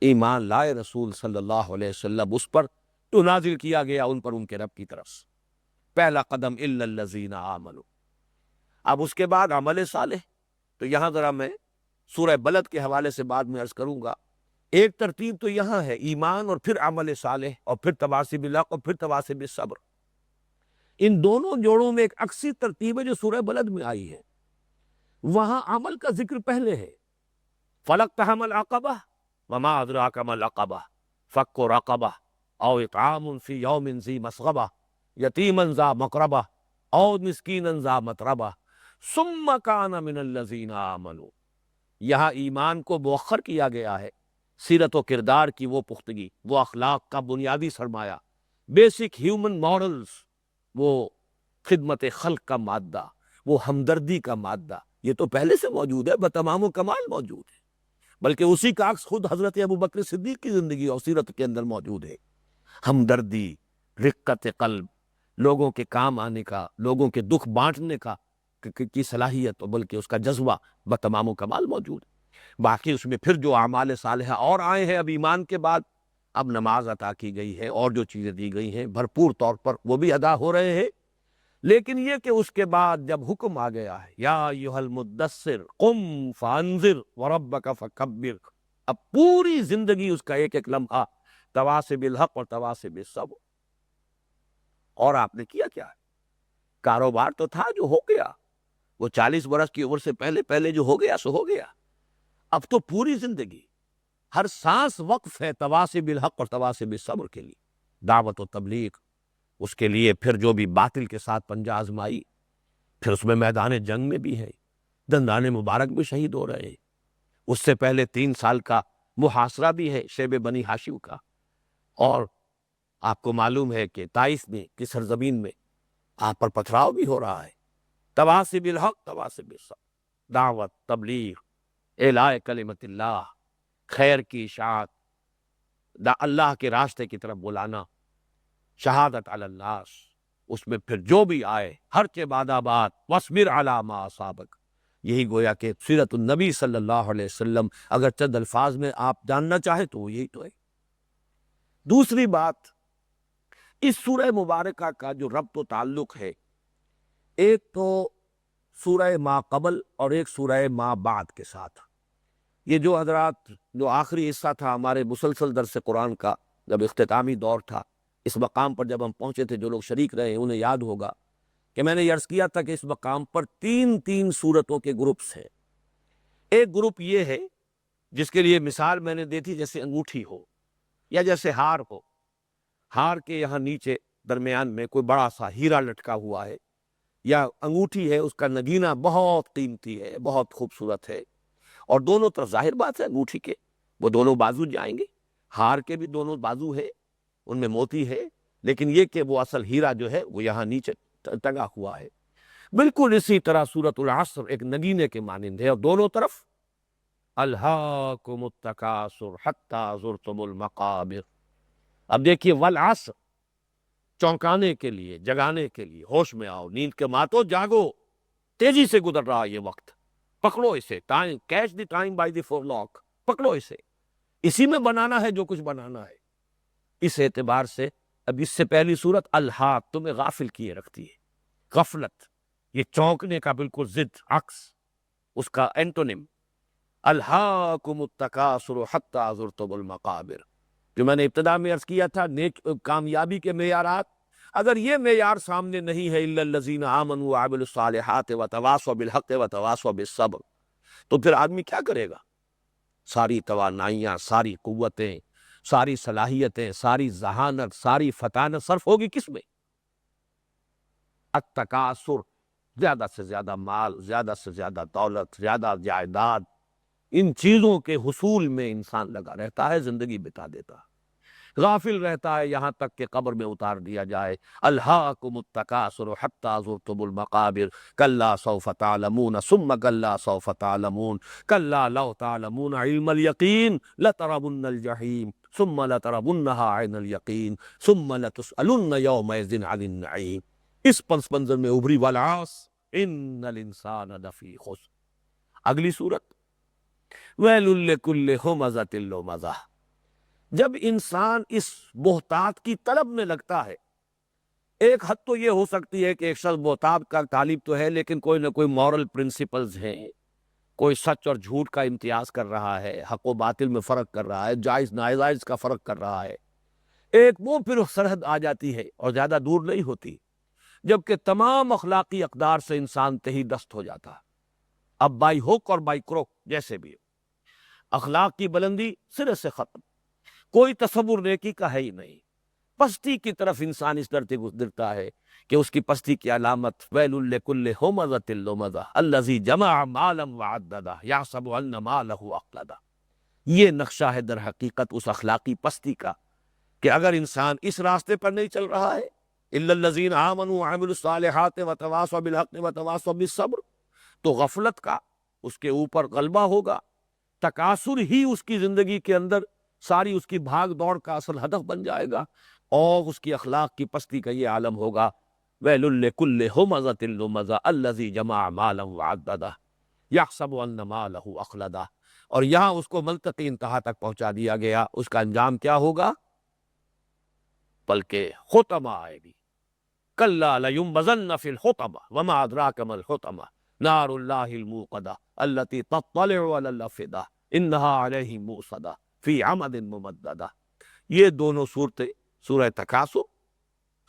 ایمان لائے رسول صلی اللہ علیہ وسلم اس پر تو نازل کیا گیا ان پر ان کے رب کی طرف سے۔ پہلا قدم الا الذین آمنوا۔ اب اس کے بعد عمل صالح، تو یہاں ذرا میں سورہ بلد کے حوالے سے بعد میں عرض کروں گا۔ ایک ترتیب تو یہاں ہے ایمان اور پھر عمل صالح اور پھر تواصی بالحق اور پھر تواصی بالصبر۔ ان دونوں جوڑوں میں ایک عکسی ترتیب ہے جو سورہ بلد میں آئی ہے۔ وہاں عمل کا ذکر پہلے ہے، فَلَقْتَحَمَ الْعَقَبَةَ وَمَا أَدْرَاكَ مَا الْعَقَبَةُ فَكُّ رَقَبَةٍ أَوْ إِطْعَامٌ فِي يَوْمٍ ذِي مَسْغَبَةٍ يَتِيمًا ذَا مَقْرَبَةٍ أَوْ مِسْكِينًا ذَا مَتْرَبَةٍ ثُمَّ كَانَ مِنَ الَّذِينَ آمَنُوا۔ یہاں ایمان کو مؤخر کیا گیا ہے، سیرت و کردار کی وہ پختگی، وہ اخلاق کا بنیادی سرمایہ، بیسک ہیومن مورلز، وہ خدمت خلق کا مادہ، وہ ہمدردی کا مادہ، یہ تو پہلے سے موجود ہے، بتمام و کمال موجود ہے، بلکہ اسی کا عکس خود حضرت ابوبکر صدیق کی زندگی اور سیرت کے اندر موجود ہے۔ ہمدردی، رقت قلب، لوگوں کے کام آنے کا، لوگوں کے دکھ بانٹنے کا کی صلاحیت، بلکہ اس کا جذبہ بتمام و کمال موجود ہے۔ باقی اس میں پھر جو اعمال صالحہ اور آئے ہیں اب ایمان کے بعد، اب نماز عطا کی گئی ہے اور جو چیزیں دی گئی ہیں بھرپور طور پر وہ بھی ادا ہو رہے ہیں، لیکن یہ کہ اس کے بعد جب حکم آ گیا ہے یا ایھا المدثر قم فانذر وربک فکبر، اب پوری زندگی اس کا ایک ایک لمحہ تواصی بالحق اور تواصی بالصبر۔ اور آپ نے کیا کیا ہے؟ کاروبار تو تھا جو ہو گیا، وہ 40 برس کی عمر سے پہلے پہلے جو ہو گیا سو ہو گیا، اب تو پوری زندگی ہر سانس وقف ہے تواصی بالحق اور تواصی بالصبر کے لیے، دعوت و تبلیغ، اس کے لیے پھر جو بھی باطل کے ساتھ پنجہ آزمائی، پھر اس میں میدان جنگ میں بھی ہے، دندان مبارک بھی شہید ہو رہے ہیں، اس سے پہلے 3 سال کا محاصرہ بھی ہے شیب بنی ہاشم کا، اور آپ کو معلوم ہے کہ طائف میں کی سرزمین میں آپ پر پتھراؤ بھی ہو رہا ہے۔ تواصی بالحق تواصی بالصبر، دعوت، تبلیغ، اعلاء کلمت اللہ، خیر کی اشاعت، اللہ کے راستے کی طرف بلانا، شہادت علی الناس، اس میں پھر جو بھی آئے ہر کے بعد آباد وَاصْبِرْ عَلَىٰ مَا أَصَابَكَ، یہی گویا کہ سیرت النبی صلی اللہ علیہ وسلم اگر چند الفاظ میں آپ جاننا چاہیں تو وہ یہی تو ہے۔ دوسری بات، اس سورہ مبارکہ کا جو ربط و تعلق ہے، ایک تو سورہ ما قبل اور ایک سورہ ما بعد کے ساتھ۔ یہ جو حضرات جو آخری حصہ تھا ہمارے مسلسل درس قرآن کا، جب اختتامی دور تھا، اس مقام پر جب ہم پہنچے تھے، جو لوگ شریک رہے انہیں یاد ہوگا کہ میں نے یہ عرض کیا تھا کہ اس مقام پر 3 سورتوں کے گروپس ہیں۔ ایک گروپ یہ ہے جس کے لیے مثال میں نے دی تھی جیسے انگوٹھی ہو یا جیسے ہار ہو، ہار کے یہاں نیچے درمیان میں کوئی بڑا سا ہیرا لٹکا ہوا ہے، یا انگوٹھی ہے اس کا نگینہ بہت قیمتی ہے، بہت خوبصورت ہے، اور دونوں طرف ظاہر بات ہے انگوٹھی کے وہ دونوں بازو جائیں گے، ہار کے بھی دونوں بازو ہے، ان میں موتی ہے، لیکن یہ کہ وہ اصل ہیرا جو ہے وہ یہاں نیچے ٹنگا ہوا ہے۔ بالکل اسی طرح سورۃ العصر ایک نگینے کے مانند ہے، اور دونوں طرف الہاکم التکاثر حتی زرتم المقابر۔ اب دیکھیے والعصر، چونکانے کے لیے، جگانے کے لیے، ہوش میں آؤ، نیند کے ماتو جاگو، تیزی سے گزر رہا یہ وقت، پکڑو اسے، time, catch the time by the forelock, پکڑو اسے، اسی میں بنانا ہے جو کچھ بنانا ہے۔ اس اعتبار سے اب اس سے پہلی صورت الحاق تمہیں غافل کیے رکھتی ہے، غفلت، یہ چونکنے کا بالکل ضد، عکس، اس کا اینٹونیم، الہاکم التکاثر حتی زرتم المقابر۔ جو میں نے ابتدا میں عرض کیا تھا، نیک کامیابی کے معیارات، اگر یہ معیار سامنے نہیں ہے الا الذین آمنوا وعملوا الصالحات وتواصوا بالحق وتواصوا بالصبر، تو پھر آدمی کیا کرے گا؟ ساری توانائیاں، ساری قوتیں، ساری صلاحیتیں، ساری ذہانت، ساری فطانت صرف ہوگی کس میں؟ التکاثر، زیادہ سے زیادہ مال، زیادہ سے زیادہ دولت، زیادہ جائیداد، ان چیزوں کے حصول میں انسان لگا رہتا ہے، زندگی بتا دیتا ہے۔ غافل رہتا ہے یہاں تک کہ قبر میں اتار دیا جائے۔ الہاکم التکاثر حتی زرتم المقابر کلا سوف تعلمون ثم کلا سوف تعلمون کلا لو تعلمون علم الیقین لترون الجحیم ثم لترونها عین الیقین ثم لتسألن یومئذ عن النعیم۔ اس پس منظر میں ابھری والعصر ان الانسان لفی خسر۔ اگلی صورت ویل لکل ہمزۃ لمزہ۔ جب انسان اس بہتات کی طلب میں لگتا ہے، ایک حد تو یہ ہو سکتی ہے کہ ایک شخص بہتات کا طالب تو ہے لیکن کوئی نہ کوئی مورل پرنسپلز ہیں، کوئی سچ اور جھوٹ کا امتیاز کر رہا ہے، حق و باطل میں فرق کر رہا ہے، جائز ناجائز کا فرق کر رہا ہے۔ ایک وہ پھر سرحد آ جاتی ہے اور زیادہ دور نہیں ہوتی جبکہ تمام اخلاقی اقدار سے انسان تہی دست ہو جاتا ہے، اب بائی ہوک اور بائی کروک جیسے بھی ہو۔ اخلاق کی بلندی سرے سے ختم، کوئی تصور نیکی کا ہے ہی نہیں، پستی کی طرف انسان اس طرح گزرتا ہے کہ اس کی پستی کی علامت ویل لکل ہمزۃ لمزہ الذی جمع مالا وعددہ یحسب ان مالہ اخلدہ۔ یہ نقشہ ہے در حقیقت اس اخلاقی پستی کا کہ اگر انسان اس راستے پر نہیں چل رہا ہے الا الذین آمنوا وعملوا الصالحات وتواصوا بالحق وتواصوا بالصبر، تو غفلت کا اس کے اوپر غلبہ ہوگا، تکاثر ہی اس کی زندگی کے اندر ساری اس کی بھاگ دوڑ کا اصل ہدف بن جائے گا، اور اس کی اخلاق کی پستی کا یہ عالم ہوگا ویل لکل ہمزۃ لمزہ الذی جمع مالا وعددہ یحسب ان مالہ اخلدہ۔ اور یہاں اس کو ملتقی انتہا تک پہنچا دیا گیا، اس کا انجام کیا ہوگا؟ بلکہ حطمہ آئے گی، کلا لینبذن فی الحطمہ وما ادراک ما الحطمہ نار اللہ الموقدہ التی تطلع علی الافئدہ انہا علیہم موصدہ فی عمد ممددہ۔ یہ دونوں صورتیں سورہ تکاثر،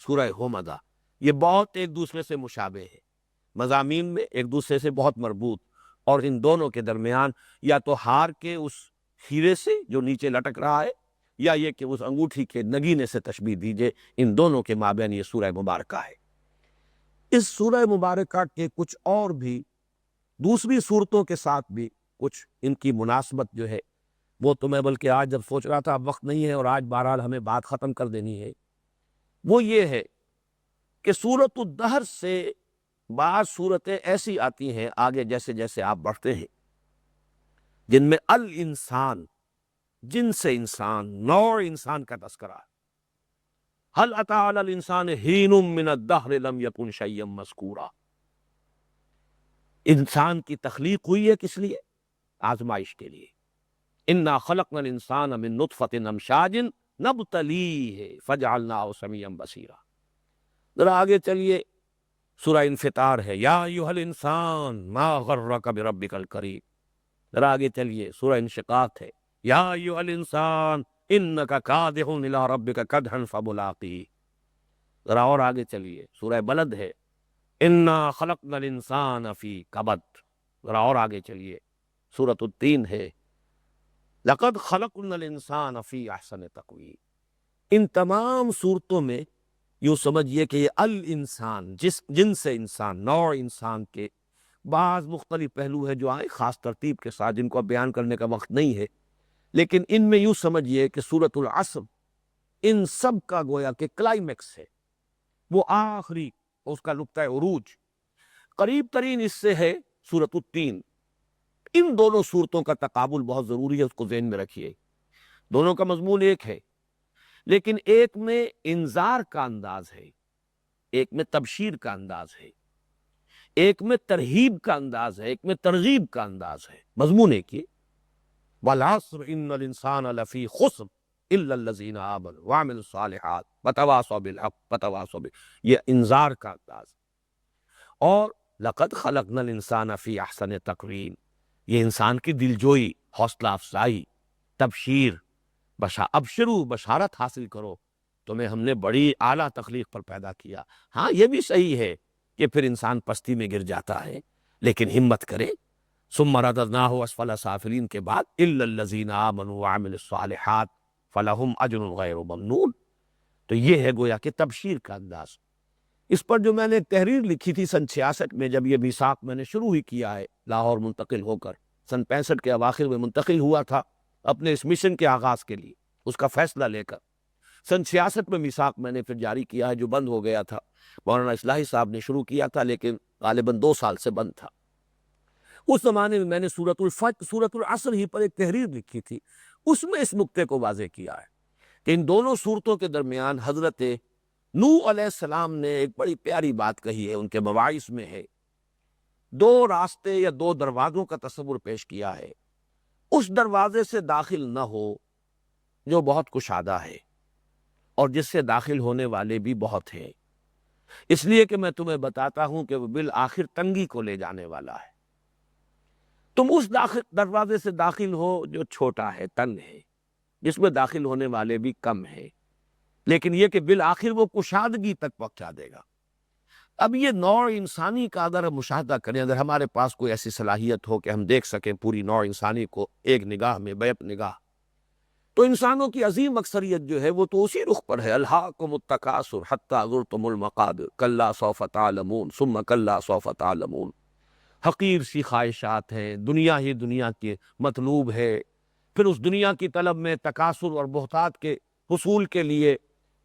سورہ ہمزہ، یہ بہت ایک دوسرے سے مشابہ ہے، مضامین میں ایک دوسرے سے بہت مربوط، اور ان دونوں کے درمیان یا تو ہار کے اس ہیرے سے جو نیچے لٹک رہا ہے یا یہ کہ اس انگوٹھی کے نگینے سے تشبیہ دیجئے، ان دونوں کے مابین یہ سورہ مبارکہ ہے۔ اس سورہ مبارکہ کے کچھ اور بھی دوسری صورتوں کے ساتھ بھی کچھ ان کی مناسبت جو ہے وہ تو میں بلکہ آج جب سوچ رہا تھا اب وقت نہیں ہے اور آج بہرحال ہمیں بات ختم کر دینی ہے، وہ یہ ہے کہ سورۃ الدہر سے بعض صورتیں ایسی آتی ہیں آگے جیسے جیسے آپ بڑھتے ہیں جن میں الانسان، جنس انسان، نوع انسان کا تذکرہ ہے۔ هل اتى على الانسان حين من الدهر لم يكن شيئا مذکورا۔ انسان کی تخلیق ہوئی ہے کس لیے؟ آزمائش کے لیے۔ انا خلقنا الانسان من نطفۃ امشاج نبتلیہ فجعلناہ سمیعا بصیرا۔ ذرا آگے چلیے، سورہ انفطار ہے، یا ایھا الانسان ما غرک بربک الکریم۔ ذرا آگے چلیے، سورہ انشقاق ہے، یا ایھا الانسان انک کادح الی ربک کدحا فملاقیہ۔ ذرا اور آگے چلیے، سورہ بلد ہے، انا خلقنا الانسان فی کبد۔ ذرا اور آگے چلیے، سورۃ التین ہے، لقد خلقنا الانسان فی احسن تقویم۔ ان تمام صورتوں میں یوں سمجھیے کہ یہ الانسان، جن سے انسان، نوع انسان کے بعض مختلف پہلو ہے جو آئے خاص ترتیب کے ساتھ جن کو اب بیان کرنے کا وقت نہیں ہے، لیکن ان میں یوں سمجھیے کہ سورۃ العصر ان سب کا گویا کہ کلائمیکس ہے، وہ آخری اس کا نقطہ عروج۔ قریب ترین اس سے ہے سورۃ التین۔ ان دونوں صورتوں کا تقابل بہت ضروری ہے، اس کو ذہن میں رکھیے۔ دونوں کا مضمون ایک ہے، لیکن ایک میں انذار کا انداز ہے، ایک میں تبشیر کا انداز ہے، ایک میں ترہیب کا انداز ہے، ایک میں ترغیب کا انداز ہے، مضمون ایک ہی۔ والعصر ان الانسان لفی خسر الا الذین آمنوا وعملوا الصالحات وتواصوا بالحق وتواصوا یہ انذار کا انداز۔ اور لقد خلقنا الانسان فی احسن تقویم، یہ انسان کی دلجوئی، حوصلہ افزائی، تبشیر، ابشروا، بشارت حاصل کرو، تمہیں ہم نے بڑی اعلیٰ تخلیق پر پیدا کیا۔ ہاں یہ بھی صحیح ہے کہ پھر انسان پستی میں گر جاتا ہے، لیکن ہمت کرے، ثم رددناہ اسفل سافلین کے بعد الا الذین آمنوا وعملوا الصالحات فلہم اجر غیر ممنون۔ تو یہ ہے گویا کہ تبشیر کا انداز۔ اس پر جو میں نے ایک تحریر لکھی تھی سن 66 میں، جب یہ میثاق میں نے شروع ہی کیا ہے لاہور منتقل ہو کر، سن 65 کے اواخر میں منتقل ہوا تھا اپنے اس مشن کے آغاز کے لیے، اس کا فیصلہ لے کر، سن 66 میں میثاق میں نے پھر جاری کیا ہے، جو بند ہو گیا تھا، مولانا اصلاحی صاحب نے شروع کیا تھا لیکن غالباً 2 سال سے بند تھا۔ اس زمانے میں نے سورۃ العصر ہی پر ایک تحریر لکھی تھی، اس میں اس نقطے کو واضح کیا ہے کہ ان دونوں صورتوں کے درمیان حضرت نوح علیہ السلام نے ایک بڑی پیاری بات کہی ہے، ان کے مواعظ میں ہے، 2 راستے یا 2 دروازوں کا تصور پیش کیا ہے۔ اس دروازے سے داخل نہ ہو جو بہت کشادہ ہے، اور جس سے داخل ہونے والے بھی بہت ہیں، اس لیے کہ میں تمہیں بتاتا ہوں کہ وہ بالآخر تنگی کو لے جانے والا ہے۔ تم اس دروازے سے داخل ہو جو چھوٹا ہے، تنگ ہے، جس میں داخل ہونے والے بھی کم ہیں، لیکن یہ کہ بالآخر وہ کشادگی تک پہنچا دے گا۔ اب یہ نوع انسانی کا اگر ہم مشاہدہ کریں، اگر ہمارے پاس کوئی ایسی صلاحیت ہو کہ ہم دیکھ سکیں پوری نوع انسانی کو ایک نگاہ میں، بیک نگاہ، تو انسانوں کی عظیم اکثریت جو ہے وہ تو اسی رخ پر ہے، الہاکم التکاثر حتی زرتم المقابر کلا سوف تعلمون ثم کلا سوف تعلمون۔ حقیر سی خواہشات ہیں، دنیا ہی دنیا کے مطلوب ہے، پھر اس دنیا کی طلب میں تکاثر اور بہتات کے حصول کے لیے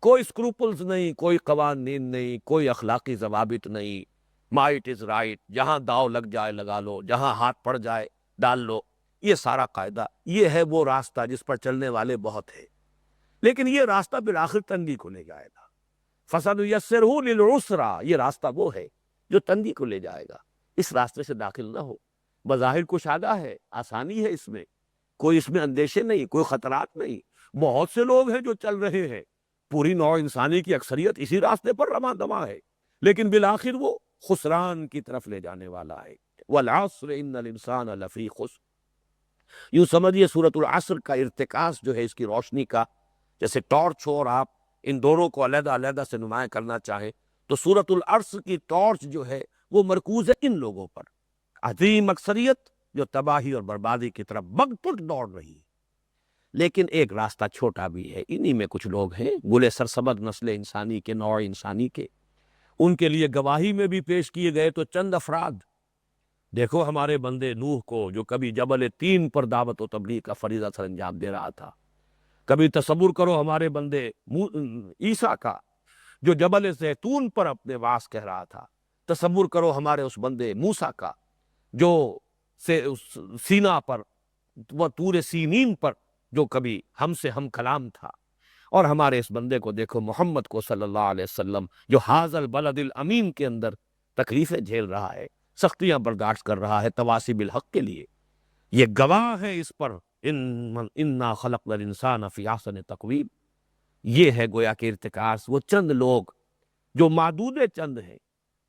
کوئی اسکروپلز نہیں، کوئی قوانین نہیں، کوئی اخلاقی ضوابط نہیں، مائٹ از رائٹ، جہاں داؤ لگ جائے لگا لو، جہاں ہاتھ پڑ جائے ڈال لو، یہ سارا قاعدہ، یہ ہے وہ راستہ جس پر چلنے والے بہت ہیں، لیکن یہ راستہ بالآخر تنگی کو لے جائے گا۔ فَسَنُيَسِّرُهُ لِلْعُسْرَىٰ، یہ راستہ وہ ہے جو تنگی کو لے جائے گا، اس راستے سے داخل نہ ہو۔ بظاہر کشادہ ہے، آسانی ہے، اس میں کوئی اس میں اندیشے نہیں، کوئی خطرات نہیں، بہت سے لوگ ہیں جو چل رہے ہیں، پوری نوع انسانی کی اکثریت اسی راستے پر رواں دواں ہے، لیکن بالآخر وہ خسران کی طرف لے جانے والا ہے۔ وَالْعَصْرِ إِنَّ الْإِنسَانَ لَفِي خُسْرٍ، یوں سمجھیے سورۃ العصر کا ارتکاز جو ہے اس کی روشنی کا، جیسے ٹارچ ہو اور آپ ان دونوں کو علیحدہ علیحدہ سے نمایاں کرنا چاہیں، تو سورۃ العصر کی ٹارچ جو ہے وہ مرکوز ہے ان لوگوں پر، عظیم اکثریت جو تباہی اور بربادی کی طرف بغتٹ دوڑ رہی ہے، لیکن ایک راستہ چھوٹا بھی ہے، انہی میں کچھ لوگ ہیں گلے سرسبد نسل انسانی کے، نوع انسانی کے، ان کے لیے گواہی میں بھی پیش کیے گئے تو چند افراد، دیکھو ہمارے بندے نوح کو جو کبھی جبل تین پر دعوت و تبلیغ کا فریضہ سر انجام دے رہا تھا، کبھی تصور کرو ہمارے بندے عیسیٰ کا جو جبل زیتون پر اپنے واس کہہ رہا تھا، تصور کرو ہمارے اس بندے موسیٰ کا جو سینا پر وہ طور سینین پر جو کبھی ہم سے ہم کلام تھا، اور ہمارے اس بندے کو دیکھو محمد کو صلی اللہ علیہ وسلم جو حاذا البلد الامین کے اندر تکلیفیں جھیل رہا ہے، سختیاں برداشت کر رہا ہے تواصی بالحق کے لیے، یہ گواہ ہے اس پر انا خلقنا الانسان فی احسن تقویم۔ یہ ہے گویا کہ ارتکاز، وہ چند لوگ جو معدود چند ہیں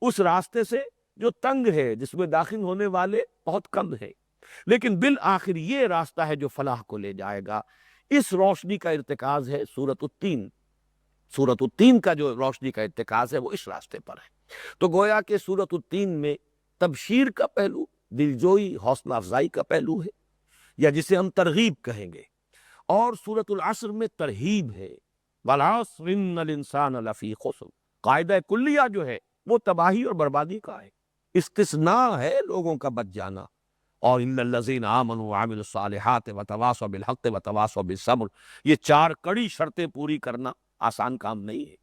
اس راستے سے جو تنگ ہے، جس میں داخل ہونے والے بہت کم ہیں، لیکن بالآخر یہ راستہ ہے جو فلاح کو لے جائے گا۔ اس روشنی کا ارتکاز ہے سورۃ التین، سورۃ التین کا جو روشنی کا ارتکاز ہے وہ اس راستے پر ہے۔ تو گویا کہ سورۃ التین میں تبشیر کا پہلو، دلجوئی حوصلہ افزائی کا پہلو ہے، یا جسے ہم ترغیب کہیں گے، اور سورۃ العصر میں ترہیب ہے، وَالْعَصْرِ إِنَّ الْإِنسَانَ لَفِي خُسْرٍ، قاعدہ کلیہ جو ہے وہ تباہی اور بربادی کا ہے، استثناء ہے لوگوں کا بچ جانا، اور إِنَّ الَّذِينَ آمَنُوا وَعَمِلُوا الصَّالِحَاتِ وَتَوَاصَوْا بِالْحَقِّ وَتَوَاصَوْا بِالصَّبْرِ، یہ 4 کڑی شرطیں پوری کرنا آسان کام نہیں ہے۔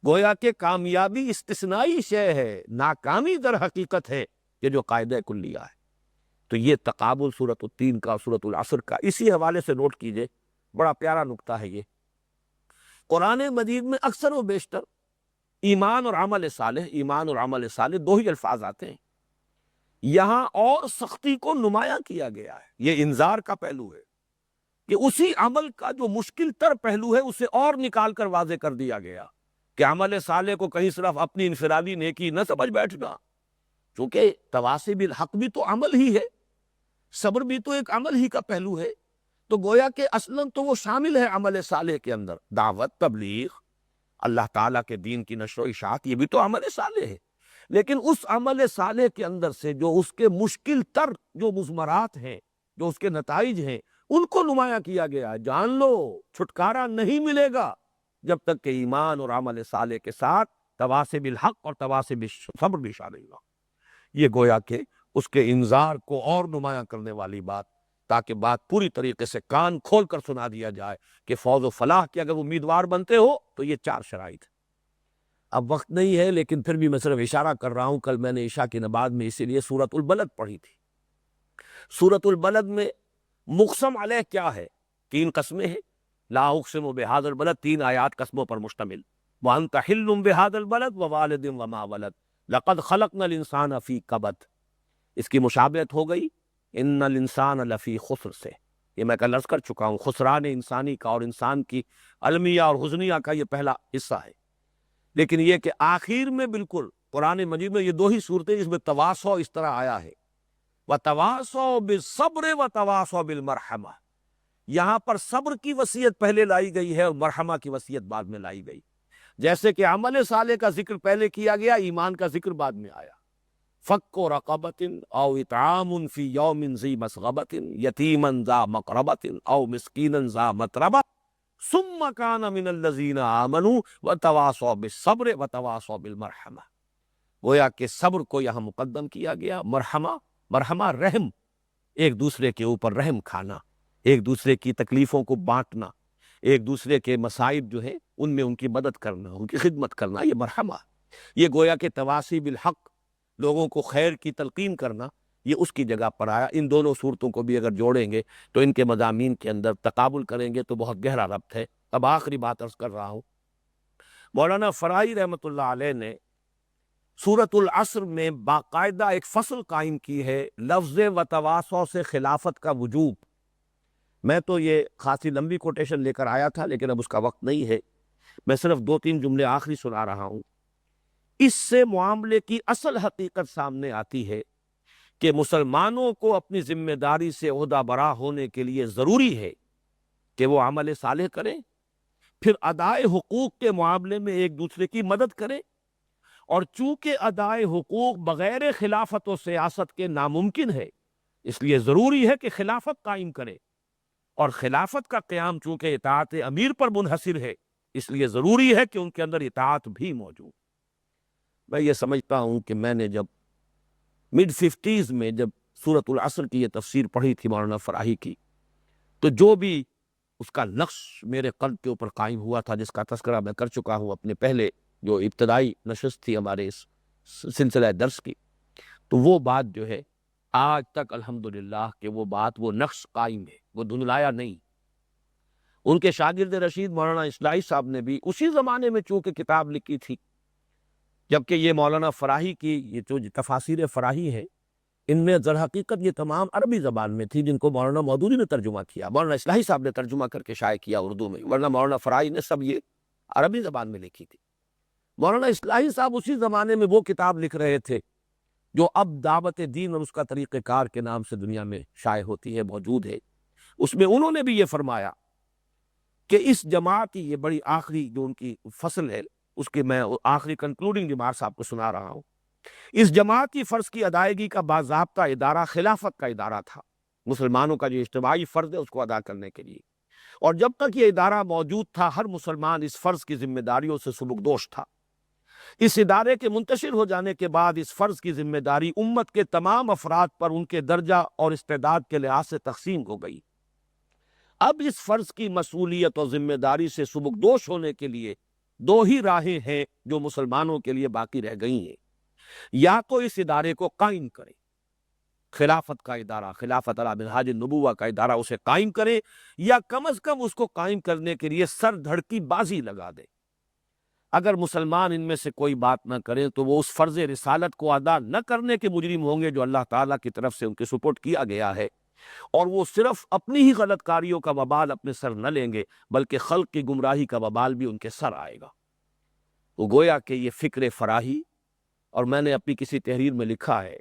گویا کہ کامیابی استثنائی شے ہے، ناکامی در حقیقت ہے یہ جو قاعدہ کلیہ ہے۔ تو یہ تقابل سورۃ التین کا اور سورۃ العصر کا، اسی حوالے سے نوٹ کیجئے، بڑا پیارا نکتہ ہے یہ، قرآن مجید میں اکثر و بیشتر ایمان اور عمل صالح، ایمان اور عمل صالح 2 ہی الفاظ آتے ہیں، یہاں اور سختی کو نمایاں کیا گیا ہے، یہ انذار کا پہلو ہے کہ اسی عمل کا جو مشکل تر پہلو ہے اسے اور نکال کر واضح کر دیا گیا کہ عمل صالح کو کہیں صرف اپنی انفرادی نیکی نہ سمجھ بیٹھنا، چونکہ تواصی بالحق بھی تو عمل ہی ہے، صبر بھی تو ایک عمل ہی کا پہلو ہے، تو گویا کہ اصلاً تو وہ شامل ہے عمل صالح کے اندر، دعوت، تبلیغ، اللہ تعالیٰ کے دین کی نشر و اشاعت، یہ بھی تو عمل صالح ہے، لیکن اس عمل صالح کے اندر سے جو اس کے مشکل تر جو مضمرات ہیں، جو اس کے نتائج ہیں، ان کو نمایاں کیا گیا ہے۔ جان لو چھٹکارا نہیں ملے گا جب تک کہ ایمان اور عمل صالح کے ساتھ تواصی بالحق اور تواصی بالصبر بھی شامل نہ ہو۔ یہ گویا کہ اس کے انذار کو اور نمایاں کرنے والی بات تاکہ بات پوری طریقے سے کان کھول کر سنا دیا جائے کہ فوز و فلاح کے اگر امیدوار بنتے ہو تو یہ 4 شرائط. اب وقت نہیں ہے لیکن پھر بھی میں صرف اشارہ کر رہا ہوں. کل میں نے عشاء کی نماز میں اسی لیے سورۃ البلد پڑھی تھی. سورۃ البلد میں مقسم علیہ کیا ہے؟ 3 قسمیں ہیں. لا اقسم بہذا البلد 3 آیات قسموں پر مشتمل. وانت حل بہذا البلد ووالد وما ولد لقد خلقنا الانسان فی کبد. اس کی مشابہت ہو گئی ان الانسان لفی خسر سے. یہ میں کل عرض کر چکا ہوں، خسران انسانی کا اور انسان کی المیہ اور حزنیہ کا یہ پہلا حصہ ہے. لیکن یہ کہ آخر میں بالکل قرآن مجید میں یہ 2 ہی صورتیں جس میں تواصو اس طرح آیا ہے، وَتَوَاصَوْا بِالصَّبْرِ وَتَوَاصَوْا بِالْمَرْحَمَةِ. یہاں پر صبر کی وصیت پہلے لائی گئی ہے اور مرحمہ کی وصیت بعد میں لائی گئی. جیسے کہ عمل صالح کا ذکر پہلے کیا گیا، ایمان کا ذکر بعد میں آیا. فَكُّ رَقَبَةٍ أَوْ إِطْعَامٌ فِي يَوْمٍ ذِي مَسْغَبَةٍ يَتِيمًا ذَا مَقْرَبَةٍ أَوْ مِسْكِينًا ذَا مَتْرَبَةٍ ثُمَّ كَانَ مِنَ الَّذِينَ آمَنُوا وَتَوَاصَوْا بِالصَّبْرِ وَتَوَاصَوْا بِالْمَرْحَمَةِ. گویا کہ صبر کو یہاں مقدم کیا گیا. مرحمہ رحم، ایک دوسرے کے اوپر رحم کھانا، ایک دوسرے کی تکلیفوں کو بانٹنا، ایک دوسرے کے مصائب جو ہیں ان میں ان کی مدد کرنا، ان کی خدمت کرنا، یہ مرحمہ. یہ گویا کہ تواصی بالحق، لوگوں کو خیر کی تلقین کرنا، یہ اس کی جگہ پر آیا. ان دونوں صورتوں کو بھی اگر جوڑیں گے تو ان کے مضامین کے اندر تقابل کریں گے تو بہت گہرا ربط ہے. اب آخری بات عرض کر رہا ہوں. مولانا فرائی رحمۃ اللہ علیہ نے سورۃ العصر میں باقاعدہ ایک فصل قائم کی ہے لفظ وتواصوا سے خلافت کا وجوب. میں تو یہ خاصی لمبی کوٹیشن لے کر آیا تھا لیکن اب اس کا وقت نہیں ہے. میں صرف 2-3 جملے آخری سنا رہا ہوں. اس سے معاملے کی اصل حقیقت سامنے آتی ہے کہ مسلمانوں کو اپنی ذمہ داری سے عہدہ برا ہونے کے لیے ضروری ہے کہ وہ عمل صالح کریں، پھر ادائے حقوق کے معاملے میں ایک دوسرے کی مدد کریں. اور چونکہ ادائے حقوق بغیر خلافت و سیاست کے ناممکن ہے، اس لیے ضروری ہے کہ خلافت قائم کرے. اور خلافت کا قیام چونکہ اطاعت امیر پر منحصر ہے، اس لیے ضروری ہے کہ ان کے اندر اطاعت بھی موجود. میں یہ سمجھتا ہوں کہ میں نے جب mid 50s میں جب سورۃ العصر کی یہ تفسیر پڑھی تھی مولانا فراہی کی، تو جو بھی اس کا نقش میرے قلب کے اوپر قائم ہوا تھا، جس کا تذکرہ میں کر چکا ہوں اپنے پہلے جو ابتدائی نشست تھی ہمارے اس سلسلہ درس کی، تو وہ بات جو ہے آج تک الحمدللہ کہ وہ بات، وہ نقش قائم ہے، وہ دھندلایا نہیں. ان کے شاگرد رشید مولانا اصلاحی صاحب نے بھی اسی زمانے میں چونکہ کتاب لکھی تھی، جبکہ یہ مولانا فراہی کی یہ جو تفاسیر فراہی ہے ان میں در حقیقت یہ تمام عربی زبان میں تھی، جن کو مولانا مودودی نے ترجمہ کیا، مولانا اصلاحی صاحب نے ترجمہ کر کے شائع کیا اردو میں، ورنہ مولانا فراہی نے سب یہ عربی زبان میں لکھی تھی. مولانا اصلاحی صاحب اسی زمانے میں وہ کتاب لکھ رہے تھے جو اب دعوت دین اور اس کا طریقہ کار کے نام سے دنیا میں شائع ہوتی ہے، موجود ہے. اس میں انہوں نے بھی یہ فرمایا کہ اس جماعت کی یہ بڑی آخری جو ان کی فصل ہے، اس کے میں آخری کنکلوڈنگ ریمارکس آپ کو سنا رہا ہوں. اس جماعت کی فرض کی ادائیگی کا باضابطہ ادارہ خلافت کا ادارہ تھا، مسلمانوں کا جو اجتماعی فرض ہے اس کو ادا کرنے کے لیے. اور جب تک یہ ادارہ موجود تھا ہر مسلمان اس فرض کی ذمہ داریوں سے سبکدوش تھا. اس ادارے کے منتشر ہو جانے کے بعد اس فرض کی ذمہ داری امت کے تمام افراد پر ان کے درجہ اور استعداد کے لحاظ سے تقسیم ہو گئی. اب اس فرض کی مسئولیت اور ذمہ داری سے سبکدوش ہونے کے لیے 2 ہی راہیں ہیں جو مسلمانوں کے لیے باقی رہ گئی ہیں. یا تو اس ادارے کو قائم کرے، خلافت کا ادارہ، خلافت علی منہاج النبوہ کا ادارہ اسے قائم کرے، یا کم از کم اس کو قائم کرنے کے لیے سر دھڑ کی بازی لگا دے. اگر مسلمان ان میں سے کوئی بات نہ کریں تو وہ اس فرض رسالت کو ادا نہ کرنے کے مجرم ہوں گے جو اللہ تعالیٰ کی طرف سے ان کے سپرد کیا گیا ہے. اور وہ صرف اپنی ہی غلط کاریوں کا وبال اپنے سر نہ لیں گے بلکہ خلق کی گمراہی کا وبال بھی ان کے سر آئے گا. وہ گویا کہ یہ فکر فراہی، اور میں نے اپنی کسی تحریر میں لکھا ہے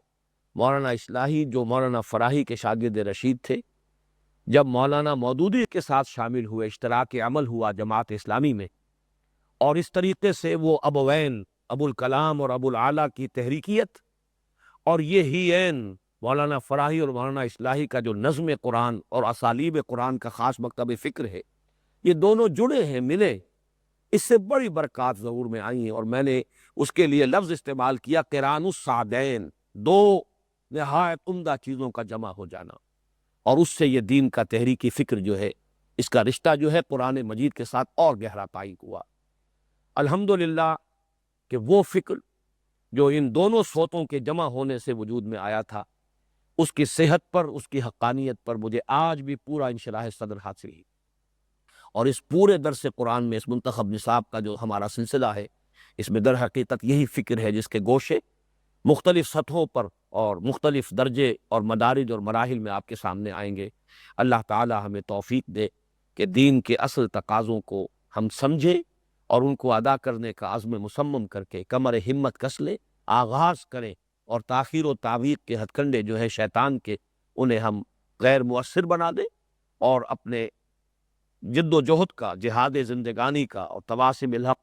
مولانا اصلاحی جو مولانا فراہی کے شاگرد رشید تھے، جب مولانا مودودی کے ساتھ شامل ہوئے، اشتراک عمل ہوا جماعت اسلامی میں، اور اس طریقے سے وہ ابوین ابو الکلام اور ابو العالیٰ کی تحریکیت اور یہ ہی این مولانا فراہی اور مولانا اصلاحی کا جو نظم قرآن اور اسالیب قرآن کا خاص مکتب فکر ہے، یہ دونوں جڑے ہیں، ملے، اس سے بڑی برکات ظہور میں آئی ہیں. اور میں نے اس کے لیے لفظ استعمال کیا قران السعدین، 2 نہایت عمدہ چیزوں کا جمع ہو جانا. اور اس سے یہ دین کا تحریکی فکر جو ہے، اس کا رشتہ جو ہے قرآن مجید کے ساتھ اور گہرا تعین ہوا۔ الحمدللہ کہ وہ فکر جو ان دونوں صوتوں کے جمع ہونے سے وجود میں آیا تھا، اس کی صحت پر، اس کی حقانیت پر مجھے آج بھی پورا انشراح صدر حاصل ہے۔ اور اس پورے درس قرآن میں اس منتخب نصاب کا جو ہمارا سلسلہ ہے، اس میں در حقیقت یہی فکر ہے جس کے گوشے مختلف سطحوں پر اور مختلف درجے اور مدارج اور مراحل میں آپ کے سامنے آئیں گے۔ اللہ تعالی ہمیں توفیق دے کہ دین کے اصل تقاضوں کو ہم سمجھیں اور ان کو ادا کرنے کا عزم مصمم کر کے کمر ہمت کس لیں، آغاز کریں، اور تاخیر و تعویق کے ہتھ کنڈے جو ہے شیطان کے، انہیں ہم غیر مؤثر بنا دیں، اور اپنے جد و جہد کا، جہاد زندگانی کا اور تواسم الحق